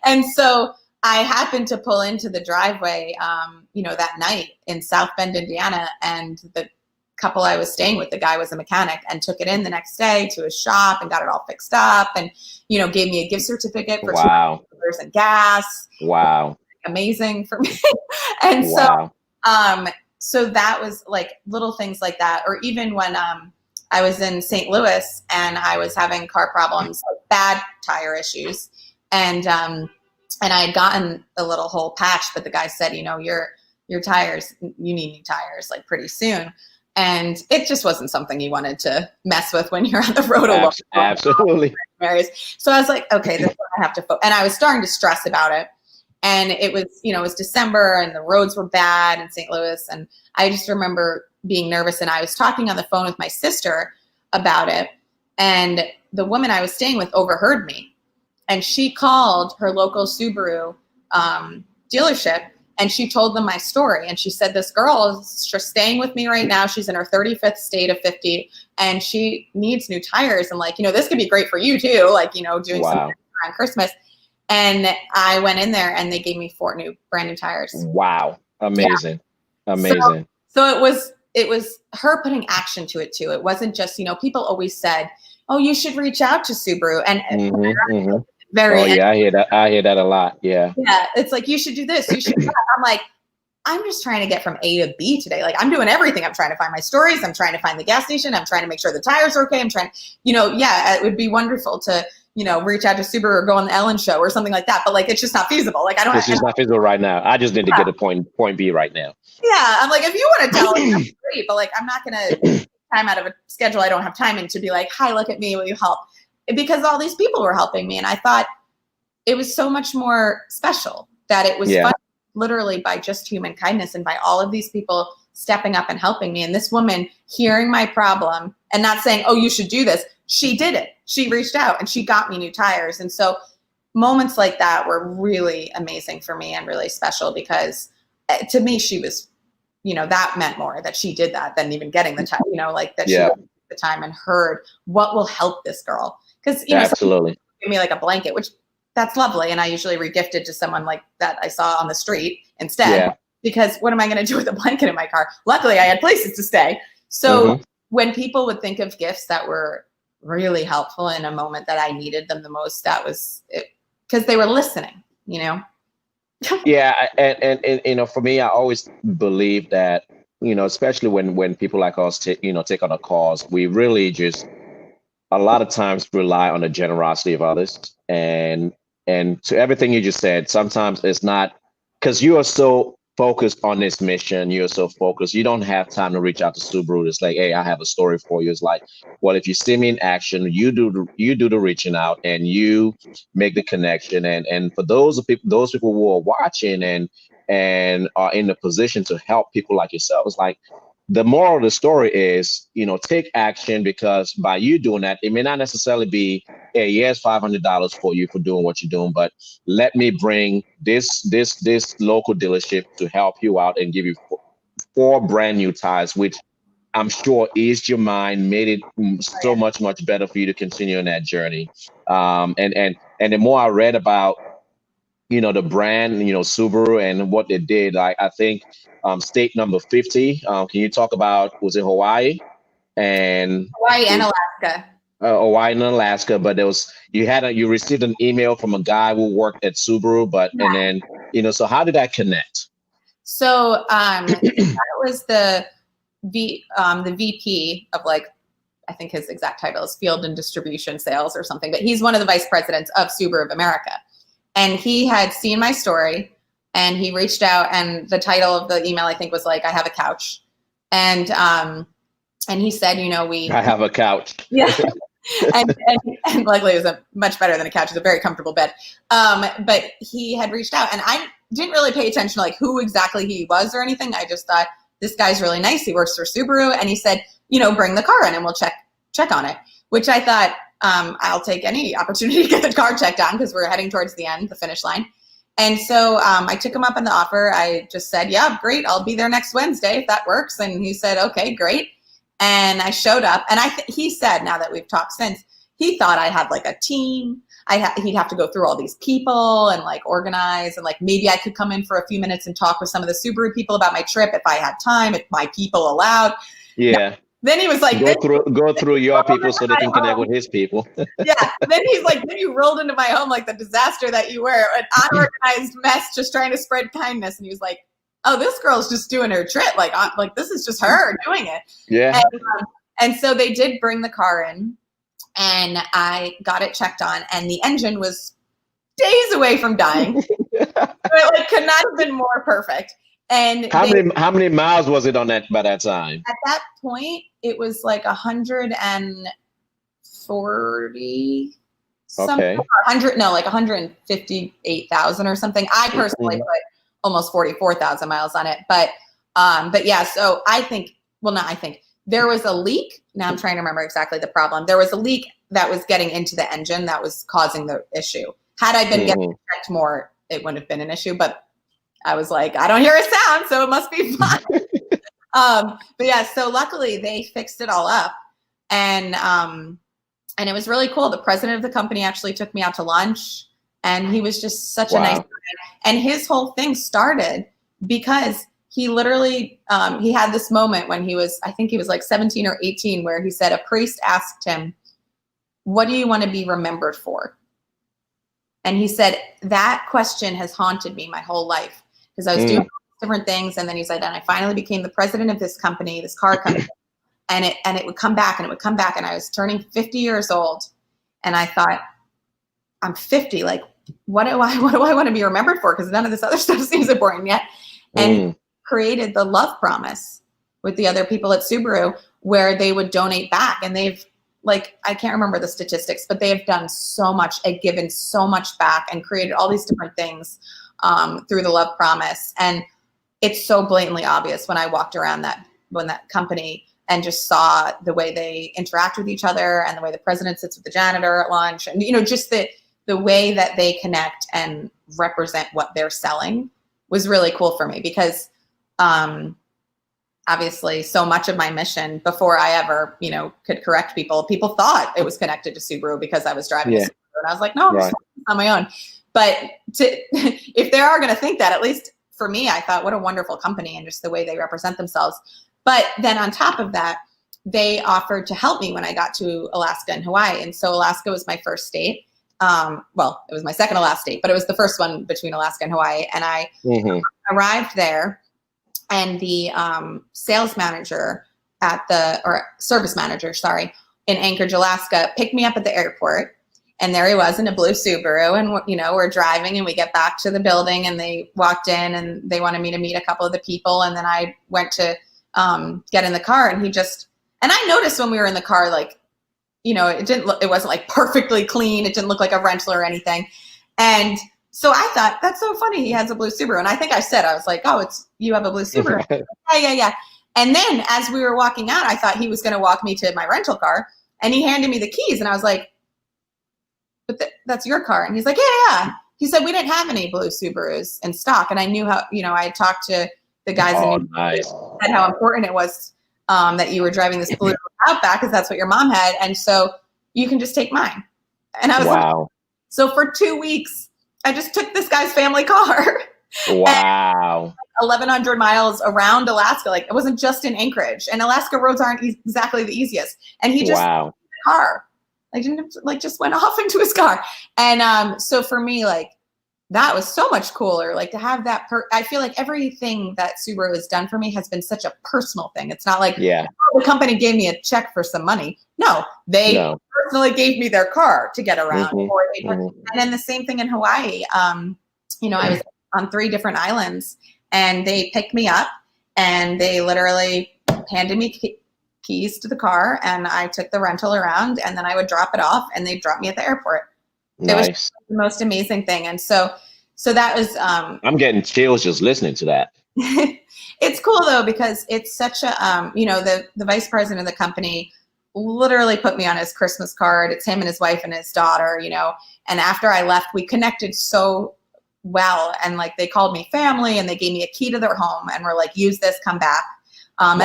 And so I happened to pull into the driveway, that night in South Bend, Indiana. And the couple I was staying with, the guy was a mechanic and took it in the next day to his shop and got it all fixed up and, gave me a gift certificate for Wow. $200 and gas. Wow. Amazing for me. And so Wow. So that was like little things like that. Or even when I was in St. Louis and I was having car problems, like bad tire issues. And I had gotten a little whole patch, but the guy said, your tires, you need new tires like pretty soon. And it just wasn't something you wanted to mess with when you're on the road alone. Absolutely. So I was like, okay, this is what I have to focus. And I was starting to stress about it. And it was, it was December and the roads were bad in St. Louis. And I just remember being nervous. And I was talking on the phone with my sister about it. And the woman I was staying with overheard me. And she called her local Subaru dealership and she told them my story. And she said, this girl is just staying with me right now. She's in her 35th state of 50 and she needs new tires. And like, this could be great for you too. Like, doing something around Christmas. And I went in there and they gave me 4 brand new tires. Wow. Amazing. Yeah. Amazing. So it was her putting action to it too. It wasn't just, people always said, oh, you should reach out to Subaru. And I hear that a lot. Yeah. Yeah. It's like, you should do this. You should do that. I'm like, I'm just trying to get from A to B today. Like I'm doing everything. I'm trying to find my stories. I'm trying to find the gas station. I'm trying to make sure the tires are okay. I'm trying, it would be wonderful to, reach out to Subaru or go on the Ellen show or something like that. But like, it's just not feasible. Like it's just not feasible right now. I just need to get to point B right now. Yeah. I'm like, if you want to tell us, that's great. But like, I'm not going to time out of a schedule I don't have time in to be like, hi, look at me. Will you help? Because all these people were helping me. And I thought it was so much more special that it was fun, literally by just human kindness and by all of these people stepping up and helping me. And this woman hearing my problem and not saying, oh, you should do this. She did it. She reached out and she got me new tires. And so moments like that were really amazing for me and really special because to me, she was, that meant more that she did that than even getting the time, that she took the time and heard what will help this girl. Because, absolutely give me like a blanket, which that's lovely. And I usually regift it to someone like that I saw on the street instead, because what am I going to do with a blanket in my car? Luckily I had places to stay. So when people would think of gifts that were really helpful in a moment that I needed them the most, that was it, because they were listening, Yeah. And for me, I always believe that, especially when people like us, take on a cause, we really just a lot of times rely on the generosity of others. And to everything you just said, sometimes it's not because you are so focused on this mission. You're so focused. You don't have time to reach out to Subaru. It's like, hey, I have a story for you. It's like, well, if you see me in action, you do the reaching out and you make the connection. And for those people who are watching and are in the position to help people like yourself, it's like, the moral of the story is, take action, because by you doing that, it may not necessarily be, hey, yes, $500 for you for doing what you're doing, but let me bring this local dealership to help you out and give you 4 brand new tires, which I'm sure eased your mind, made it so much better for you to continue on that journey. And the more I read about, the brand, Subaru and what they did, I think state number 50. Can you talk about, was it Hawaii? Hawaii and Alaska. Hawaii and Alaska, but you received an email from a guy who worked at Subaru, and then, so how did that connect? So that was the VP of I think his exact title is Field and Distribution Sales or something, but he's one of the vice presidents of Subaru of America. And he had seen my story and he reached out, and the title of the email, I think, was I have a couch. And he said, I have a couch. Yeah. and luckily it was much better than a couch. It's a very comfortable bed. But he had reached out and I didn't really pay attention to who exactly he was or anything. I just thought, this guy's really nice. He works for Subaru. And he said, bring the car in and we'll check on it, which I thought, I'll take any opportunity to get the car checked on because we're heading towards the end, the finish line. And so I took him up on the offer. I just said, yeah, great. I'll be there next Wednesday if that works. And he said, okay, great. And I showed up, and he said, now that we've talked since, he thought I had a team. He'd have to go through all these people and organize, and maybe I could come in for a few minutes and talk with some of the Subaru people about my trip if I had time, if my people allowed. Yeah. Then he was like, go through your people so they can connect with his people. Yeah. Then he's like, then you rolled into my home like the disaster that you were, an unorganized mess just trying to spread kindness. And he was like, oh, this girl's just doing her trip. Like this is just her doing it. Yeah. And so they did bring the car in, and I got it checked on, and the engine was days away from dying. It like could not have been more perfect. And how many miles was it on that by that time? At that point, it was like 140. Okay. 100, no, like 158,000 or something. I personally put almost 44,000 miles on it. But yeah, so there was a leak. Now I'm trying to remember exactly the problem. There was a leak that was getting into the engine that was causing the issue. Had I been getting checked more, it wouldn't have been an issue. But I was like, I don't hear a sound, so it must be fine. But yeah, so luckily they fixed it all up. And it was really cool. The president of the company actually took me out to lunch, and he was just such a nice guy. And his whole thing started because he literally, he had this moment when I think he was like 17 or 18, where he said a priest asked him, what do you want to be remembered for? And he said, that question has haunted me my whole life, because I was doing different things. And then he said, and I finally became the president of this company, this car company. And it would come back and it would come back. And I was turning 50 years old. And I thought, I'm 50. Like, what do I want to be remembered for? Because none of this other stuff seems important yet. And created the Love Promise with the other people at Subaru, where they would donate back. And they've, like, I can't remember the statistics, but they have done so much and given so much back and created all these different things through the Love Promise. And it's so blatantly obvious when I walked around that company and just saw the way they interact with each other, and the way the president sits with the janitor at lunch, and just the way that they connect and represent what they're selling was really cool for me, because obviously so much of my mission before I ever could correct people thought it was connected to Subaru because I was driving a Subaru, and I was like, no, I'm just on my own. But if they are going to think that, at least for me, I thought, what a wonderful company, and just the way they represent themselves. But then on top of that, they offered to help me when I got to Alaska and Hawaii. And so Alaska was my first state. Well, it was my second to last state, but it was the first one between Alaska and Hawaii. And I arrived there, and the sales manager service manager, in Anchorage, Alaska, picked me up at the airport. And there he was in a blue Subaru, and we're driving, and we get back to the building, and they walked in, and they wanted me to meet a couple of the people. And then I went to get in the car, and I noticed when we were in the car, like, it wasn't like perfectly clean. It didn't look like a rental or anything. And so I thought, that's so funny. He has a blue Subaru. And I think I was like, oh, you have a blue Subaru. Yeah. And then as we were walking out, I thought he was going to walk me to my rental car, and he handed me the keys, and I was like, but that's your car. And he's like, yeah. He said, we didn't have any blue Subarus in stock. And I knew how, I had talked to the guys in said how important it was that you were driving this blue Outback, because that's what your mom had. And so you can just take mine. And I was like, so for 2 weeks, I just took this guy's family car. Wow. 1,100 miles around Alaska. Like, it wasn't just in Anchorage, and Alaska roads aren't exactly the easiest. And he just took the car. Just went off into his car. And so for me, like, that was so much cooler. Like, to have that, I feel like everything that Subaru has done for me has been such a personal thing. It's not like, the company gave me a check for some money. No, they personally gave me their car to get around. And then the same thing in Hawaii. I was on 3 different islands, and they picked me up, and they literally handed me keys to the car, and I took the rental around, and then I would drop it off, and they'd drop me at the airport. It was the most amazing thing. And so that was, I'm getting chills just listening to that. It's cool though, because it's such a, the vice president of the company literally put me on his Christmas card. It's him and his wife and his daughter, and after I left, we connected so well. And like, they called me family, and they gave me a key to their home, and were like, use this, come back. And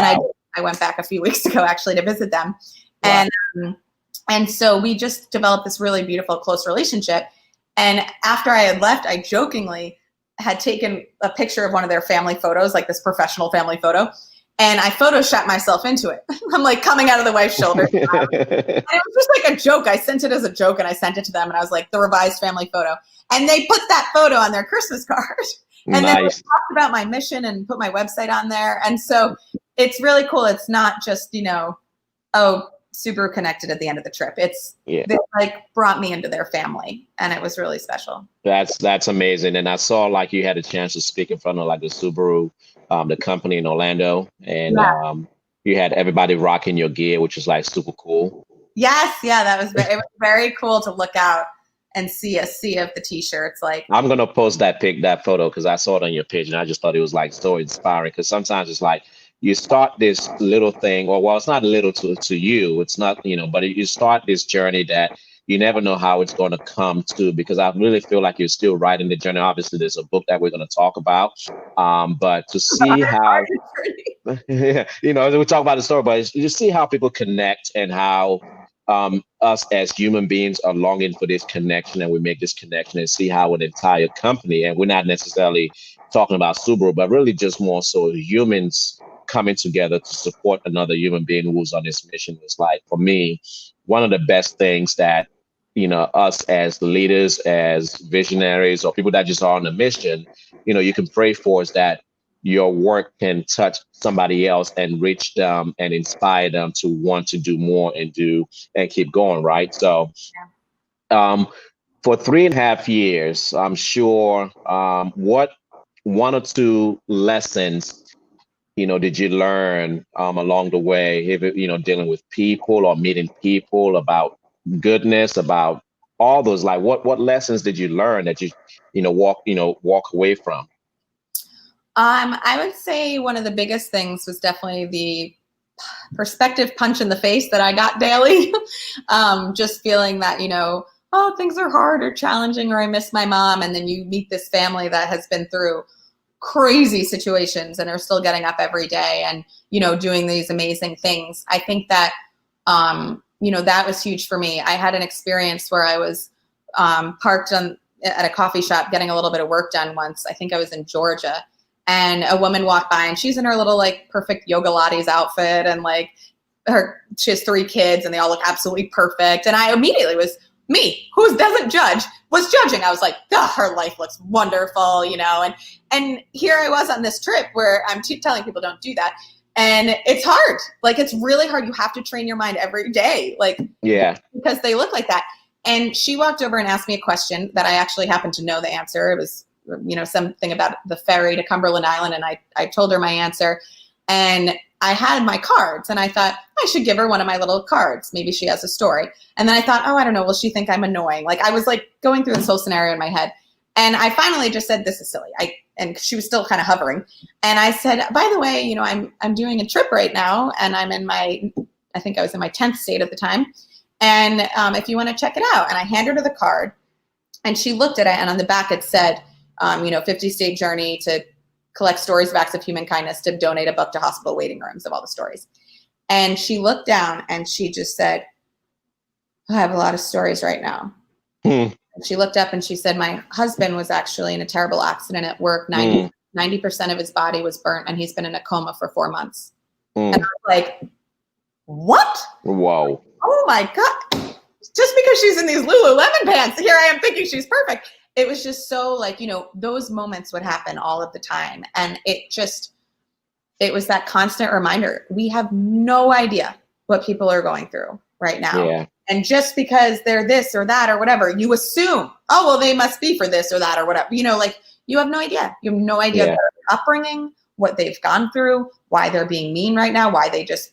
I went back a few weeks ago actually to visit them. Wow. And so we just developed this really beautiful, close relationship. And after I had left, I jokingly had taken a picture of one of their family photos, like this professional family photo. And I photoshopped myself into it. I'm like coming out of the wife's shoulder. And it was just like a joke. I sent it as a joke, and I sent it to them, and I was like, the revised family photo. And they put that photo on their Christmas card. And then we Nice. talked about my mission and put my website on there. And so it's really cool. It's not just, oh, Subaru connected at the end of the trip. Yeah. They like brought me into their family, and it was really special. That's amazing. And I saw like you had a chance to speak in front of like the Subaru, the company in Orlando, and Yeah. you had everybody rocking your gear, which is like super cool. Yes, yeah, it was very cool to look out and see a sea of the t-shirts. Like, I'm gonna post that photo because I saw it on your page and I just thought it was like so inspiring. Because sometimes it's like you start this little thing, or well, it's not little to you, it's not, but you start this journey that you never know how it's going to come to. Because I really feel like you're still riding the journey. Obviously, there's a book that we're going to talk about, but to see how, yeah, we talk about the story, but you see how people connect and how us as human beings are longing for this connection, and we make this connection and see how an entire company, and we're not necessarily talking about Subaru, but really just more so humans coming together to support another human being who's on this mission. Was like, for me, one of the best things that us as leaders, as visionaries, or people that just are on a mission, you can pray for, is that your work can touch somebody else and reach them and inspire them to want to do more and keep going, right? So for 3.5 years, I'm sure, what one or two lessons did you learn along the way, if dealing with people or meeting people, about goodness, about all those, like what lessons did you learn that you walk away from? I would say one of the biggest things was definitely the perspective punch in the face that I got daily. Just feeling that, oh, things are hard or challenging, or I miss my mom. And then you meet this family that has been through crazy situations and are still getting up every day and, doing these amazing things. I think that, that was huge for me. I had an experience where I was parked at a coffee shop getting a little bit of work done once. I think I was in Georgia. And a woman walked by, and she's in her little like perfect yoga Pilates outfit, and like she has 3 kids and they all look absolutely perfect. And I immediately was who doesn't judge, was judging. I was like, her life looks wonderful, and here I was on this trip where I'm telling people don't do that. And it's hard. Like, it's really hard. You have to train your mind every day. Like, yeah, because they look like that. And she walked over and asked me a question that I actually happened to know the answer. It was, something about the ferry to Cumberland Island. And I told her my answer, and I had my cards, and I thought I should give her one of my little cards. Maybe she has a story. And then I thought, oh, I don't know. Will she think I'm annoying? Like, I was like going through this whole scenario in my head. And I finally just said, this is silly. And she was still kind of hovering. And I said, by the way, I'm doing a trip right now, and I'm in I think I was in my 10th state at the time. And if you want to check it out. And I handed her the card, and she looked at it, and on the back it said, 50-state journey to collect stories of acts of human kindness to donate a book to hospital waiting rooms of all the stories. And she looked down and she just said, I have a lot of stories right now. And she looked up and she said, my husband was actually in a terrible accident at work. 90% of his body was burnt, and he's been in a coma for 4 months. And I was like, what? Whoa. Oh my God. Just because she's in these Lululemon pants, here I am thinking she's perfect. It was just so like, those moments would happen all of the time. And it was that constant reminder. We have no idea what people are going through right now. Yeah. And just because they're this or that or whatever, you assume, oh, well, they must be for this or that or whatever. Like, you have no idea. You have no idea their upbringing, what they've gone through, why they're being mean right now, why they just,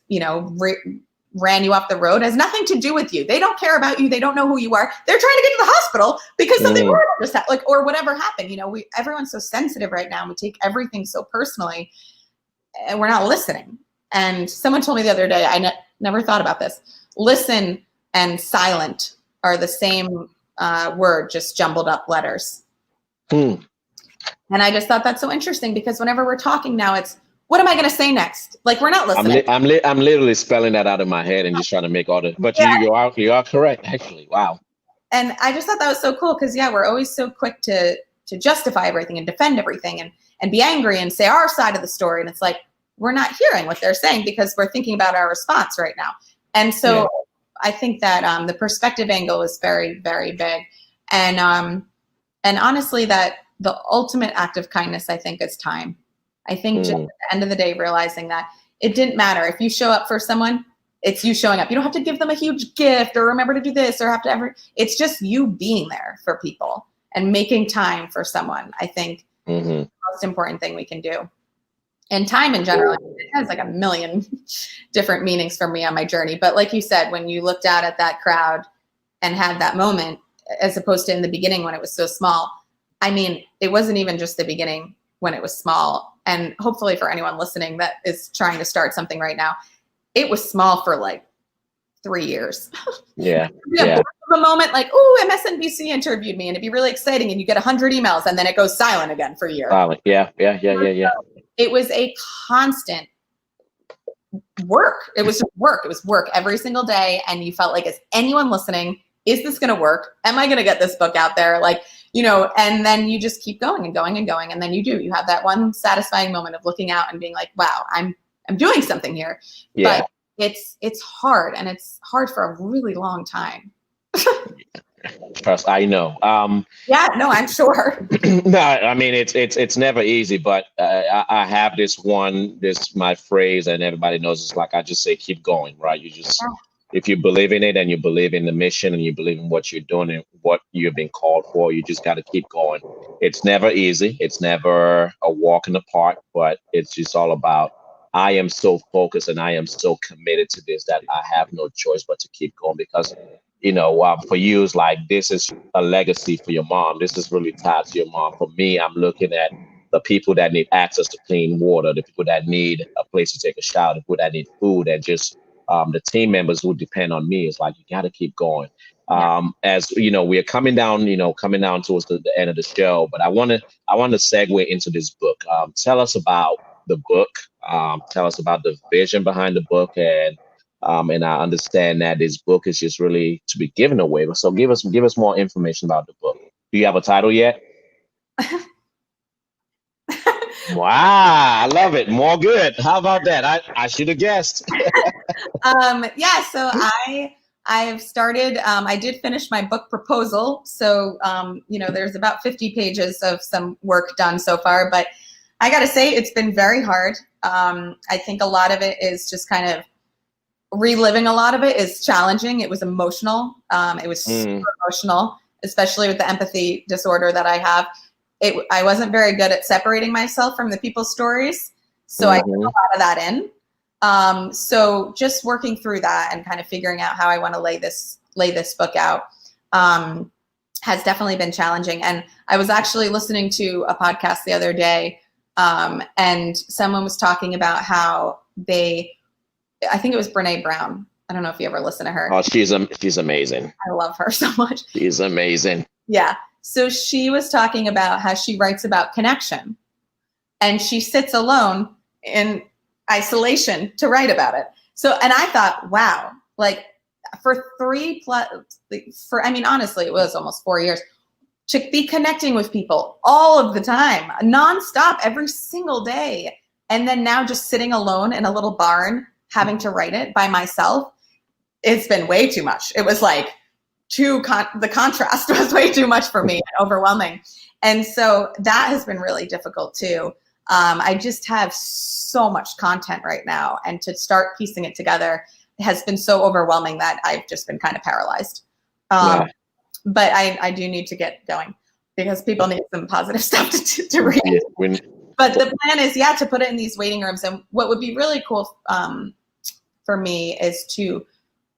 ran you off the road. It has nothing to do with you. They don't care about you. They don't know who you are. They're trying to get to the hospital because something horrible just happened, or whatever happened. Everyone's so sensitive right now, and we take everything so personally, and we're not listening. And someone told me the other day, I never thought about this. Listen and silent are the same word, just jumbled up letters. And I just thought that's so interesting, because whenever we're talking now, it's, what am I going to say next? Like, we're not listening. I'm literally spelling that out of my head and just trying to make all the, but you are correct, actually. Wow. And I just thought that was so cool, because we're always so quick to justify everything and defend everything and be angry and say our side of the story. And it's like, we're not hearing what they're saying because we're thinking about our response right now. And so I think that the perspective angle is very, very big. And honestly, that the ultimate act of kindness, I think, is time. I think just at the end of the day, realizing that it didn't matter. If you show up for someone, it's you showing up. You don't have to give them a huge gift or remember to do this or have to ever. It's just you being there for people and making time for someone, I think, is the most important thing we can do. And time in general, it has like a million different meanings for me on my journey. But like you said, when you looked out at that crowd and had that moment, as opposed to in the beginning when it was so small, I mean, it wasn't even just the beginning when it was small. And hopefully for anyone listening that is trying to start something right now, it was small for like 3 years. Yeah. A moment like, oh, MSNBC interviewed me, and it'd be really exciting, and you get 100 emails, and then it goes silent again for a year. Yeah. It was a constant work. It was just work. It was work every single day, and you felt like, is anyone listening? Is this going to work? Am I going to get this book out there? Like, you know, and then you just keep going and going and going, and then you have that one satisfying moment of looking out and being like, wow, I'm doing something here. Yeah. But it's hard, and it's hard for a really long time. Trust, I know. Yeah, no, I'm sure. No, I mean it's never easy, but I have this my phrase, and everybody knows it's like I just say keep going, right? You just if you believe in it and you believe in the mission and you believe in what you're doing and what you've been called for, you just got to keep going. It's never easy. It's never a walk in the park, but it's just all about I am so focused and I am so committed to this that I have no choice but to keep going because, you know, for you, it's like this is a legacy for your mom. This is really tied to your mom. For me, I'm looking at the people that need access to clean water, the people that need a place to take a shower, the people that need food, and just the team members who depend on me. It's like you got to keep going. As you know, we're coming down towards the end of the show, but I want to segue into this book. Tell us about the book. Tell us about the vision behind the book, and I understand that this book is just really to be given away. So give us more information about the book. Do you have a title yet? Wow, I love it. More good. How about that? I should have guessed. Yeah, so I've started, I did finish my book proposal. So, you know, there's about 50 pages of some work done so far, but I got to say it's been very hard. I think a lot of it is just kind of reliving. A lot of it is challenging. It was emotional. It was super emotional, especially with the empathy disorder that I have. I wasn't very good at separating myself from the people's stories. So I took a lot of that in. So just working through that and kind of figuring out how I want to lay this book out has definitely been challenging. And I was actually listening to a podcast the other day, and someone was talking about how I think it was Brene Brown. I don't know if you ever listen to her. Oh, she's amazing. I love her so much. She's amazing. Yeah. So she was talking about how she writes about connection, and she sits alone in isolation to write about it. So, and I thought, wow, like honestly, it was almost 4 years to be connecting with people all of the time, nonstop, every single day. And then now just sitting alone in a little barn, having to write it by myself. It's been way too much. It was like the contrast was way too much for me and overwhelming. And so that has been really difficult too. I just have so much content right now, and to start piecing it together has been so overwhelming that I've just been kind of paralyzed. But I do need to get going because people need some positive stuff to read. Yeah, but the plan is, to put it in these waiting rooms. And what would be really cool for me is to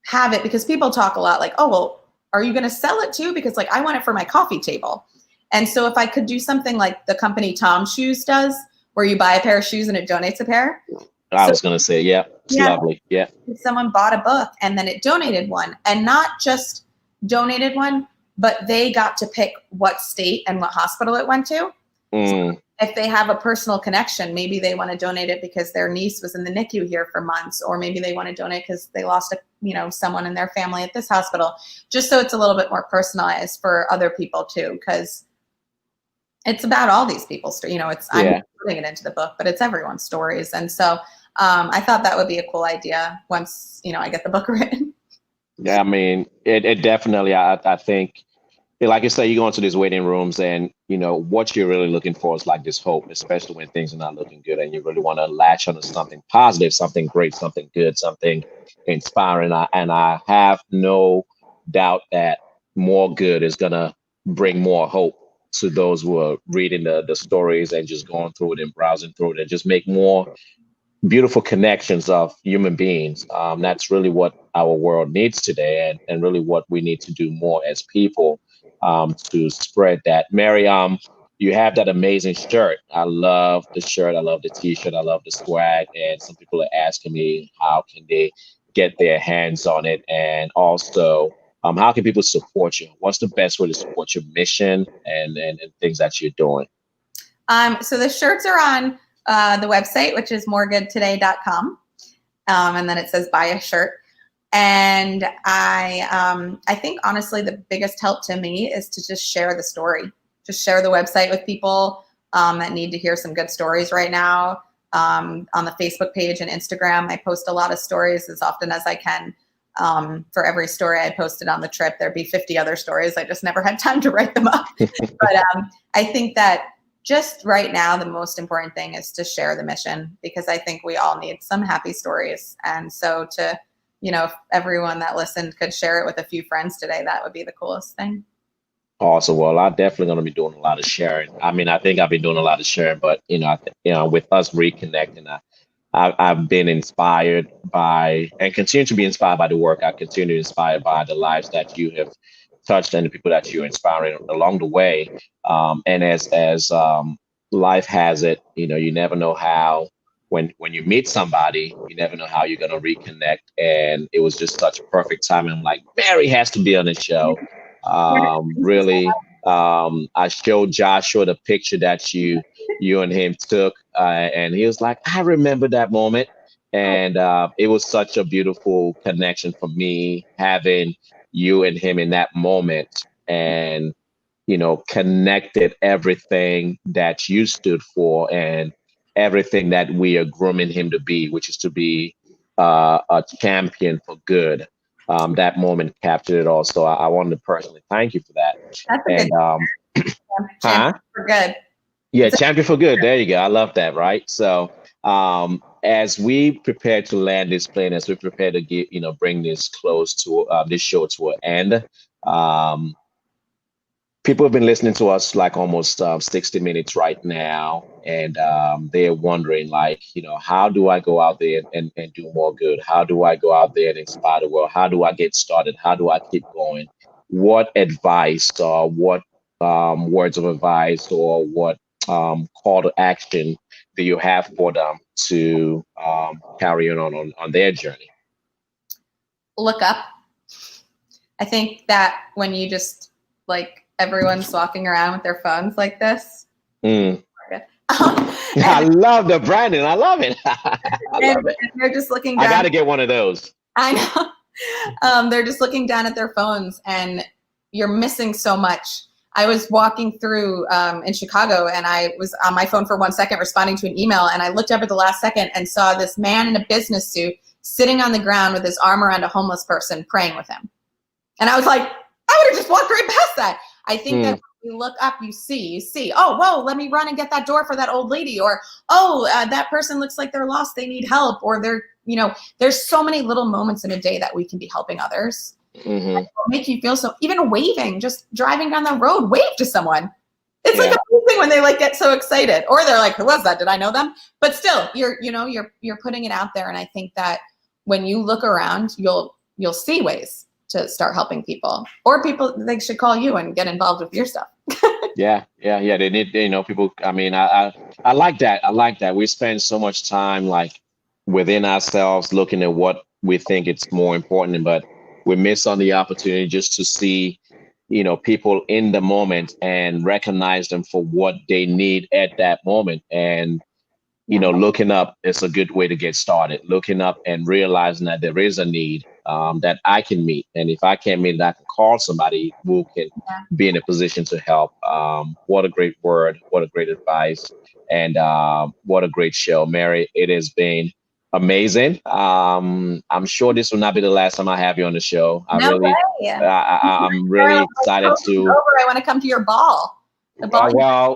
have it, because people talk a lot like, oh, well, are you going to sell it too? Because like, I want it for my coffee table. And so if I could do something like the company Tom Shoes does, where you buy a pair of shoes and it donates a pair. I was going to say, it's lovely. Yeah. Someone bought a book and then it donated one, and not just donated one, but they got to pick what state and what hospital it went to. So if they have a personal connection, maybe they want to donate it because their niece was in the NICU here for months, or maybe they want to donate because they lost someone in their family at this hospital, just so it's a little bit more personalized for other people too, because it's about all these people's, I'm putting it into the book, but it's everyone's stories. And so I thought that would be a cool idea once, I get the book written. Yeah, I mean, it definitely, I think like you say, you go into these waiting rooms, and what you're really looking for is like this hope, especially when things are not looking good, and you really want to latch onto something positive, something great, something good, something inspiring. And I have no doubt that more good is gonna bring more hope to those who are reading the stories and just going through it and browsing through it, and just make more beautiful connections of human beings. That's really what our world needs today, and really what we need to do more as people, to spread that. Mary, you have that amazing shirt. I love the shirt. I love the t-shirt. I love the swag. And some people are asking me how can they get their hands on it, and also how can people support you? What's the best way to support your mission and things that you're doing? So the shirts are on the website, which is moregoodtoday.com. And then it says buy a shirt. And I think honestly, the biggest help to me is to just share the story, just share the website with people that need to hear some good stories right now. On the Facebook page and Instagram, I post a lot of stories as often as I can. For every story I posted on the trip, there'd be 50 other stories. I just never had time to write them up. But I think that just right now, the most important thing is to share the mission, because I think we all need some happy stories. And so if everyone that listened could share it with a few friends today, that would be the coolest thing. Awesome. Well, I'm definitely going to be doing a lot of sharing. I mean, I think I've been doing a lot of sharing, but with us reconnecting, I've been inspired by and continue to be inspired by the work. I continue to be inspired by the lives that you have touched and the people that you're inspiring along the way. And as life has it, you never know how when you meet somebody, you never know how you're gonna reconnect. And it was just such perfect timing. I'm like, Mary has to be on the show. Really, I showed Joshua the picture that you and him took, and he was like, I remember that moment. And it was such a beautiful connection for me having you and him in that moment, and connected everything that you stood for and everything that we are grooming him to be, which is to be a champion for good. That moment captured it all. So I wanted to personally thank you for that. That's a And good huh? champion for good. Yeah, champion for good. There you go. I love that. Right. So as we prepare to land this plane, as we prepare to get, bring this close to this show to an end, um, people have been listening to us like almost 60 minutes right now, and they're wondering, like, how do I go out there and do more good? How do I go out there and inspire the world? How do I get started? How do I keep going? What advice or what words of advice or what call to action do you have for them to carry on their journey? Look up. I think that when you just everyone's walking around with their phones like this. Mm. I love the branding. I love it. I love it. They're just looking down. I got to get one of those. I know. They're just looking down at their phones, and you're missing so much. I was walking through in Chicago, and I was on my phone for 1 second responding to an email, and I looked up at the last second and saw this man in a business suit sitting on the ground with his arm around a homeless person praying with him. And I was like, I would have just walked right past that. I think that when you look up, you see, oh, whoa, let me run and get that door for that old lady. Or, oh, that person looks like they're lost. They need help. Or there's so many little moments in a day that we can be helping others. It'll make you feel so, even waving, just driving down the road, wave to someone. It's like amazing when they get so excited, or they're like, who was that? Did I know them? But still, you're putting it out there. And I think that when you look around, you'll see ways to start helping people, or they should call you and get involved with your stuff. Yeah. They need, people. I mean, I like that. I like that. We spend so much time within ourselves looking at what we think it's more important, but we miss on the opportunity just to see, people in the moment and recognize them for what they need at that moment. And looking up is a good way to get started. Looking up and realizing that there is a need that I can meet. And if I can't meet it, I can call somebody who can be in a position to help. What a great word. What a great advice. And what a great show. Mary, it has been Amazing. I'm sure this will not be the last time I have you on the show. I No really, way. I'm Carolina, really excited COVID's to. over. I want to come to your ball. The ball. Uh,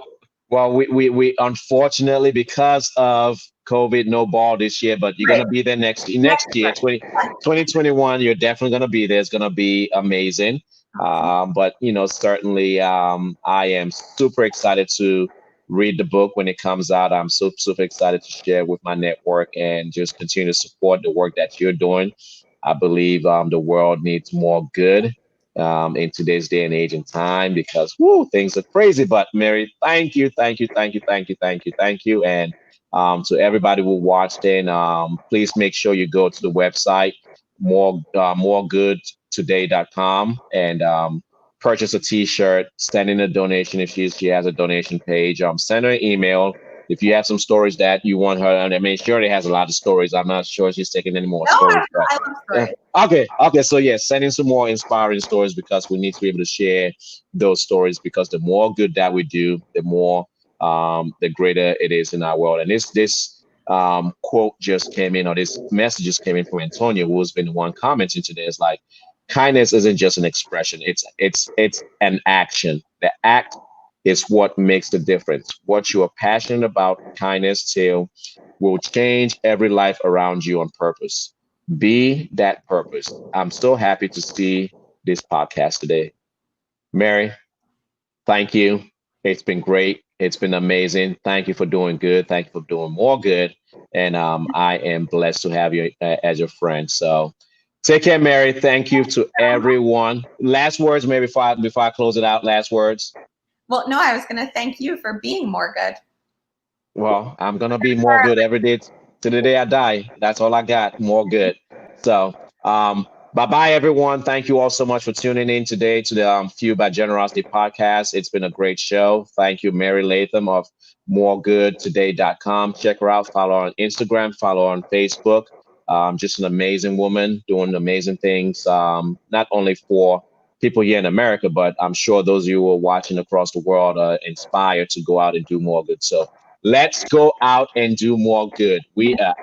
well, we unfortunately because of COVID, no ball this year, but you're Right. gonna be there next Next year, one. 2021. You're definitely gonna be there. It's gonna be amazing. Awesome. But certainly, I am super excited to read the book when it comes out. I'm super excited to share with my network and just continue to support the work that you're doing. I believe the world needs more good in today's day and age and time because whoo, things are crazy. But Mary, thank you. And to everybody who watched in, please make sure you go to the website moregoodtoday.com and purchase a t-shirt, send in a donation if she has a donation page. Send her an email if you have some stories that you want her. I mean, she already has a lot of stories. I'm not sure she's taking any more No, stories, but I love yeah. stories. Okay. So yes, send in some more inspiring stories because we need to be able to share those stories because the more good that we do, the more the greater it is in our world. And this quote just came in, or this message just came in from Antonio, who's been the one commenting today. It's like kindness isn't just an expression; it's an action. The act is what makes the difference. What you are passionate about, kindness till will change every life around you on purpose. Be that purpose. I'm so happy to see this podcast today. Mary, thank you. It's been great. It's been amazing. Thank you for doing good. Thank you for doing more good. And I am blessed to have you as your friend. So take care, Mary. Thank you to everyone. Last words, maybe before I close it out. Last words. Well, no, I was going to thank you for being more good. Well, I'm gonna be more good every day to the day I die. That's all I got. More good. So, bye bye, everyone. Thank you all so much for tuning in today to the Fuel by Generosity podcast. It's been a great show. Thank you, Mary Latham of moregoodtoday.com. Check her out. Follow her on Instagram. Follow her on Facebook. Just an amazing woman doing amazing things. Not only for people here in America, but I'm sure those of you who are watching across the world are inspired to go out and do more good. So let's go out and do more good. We are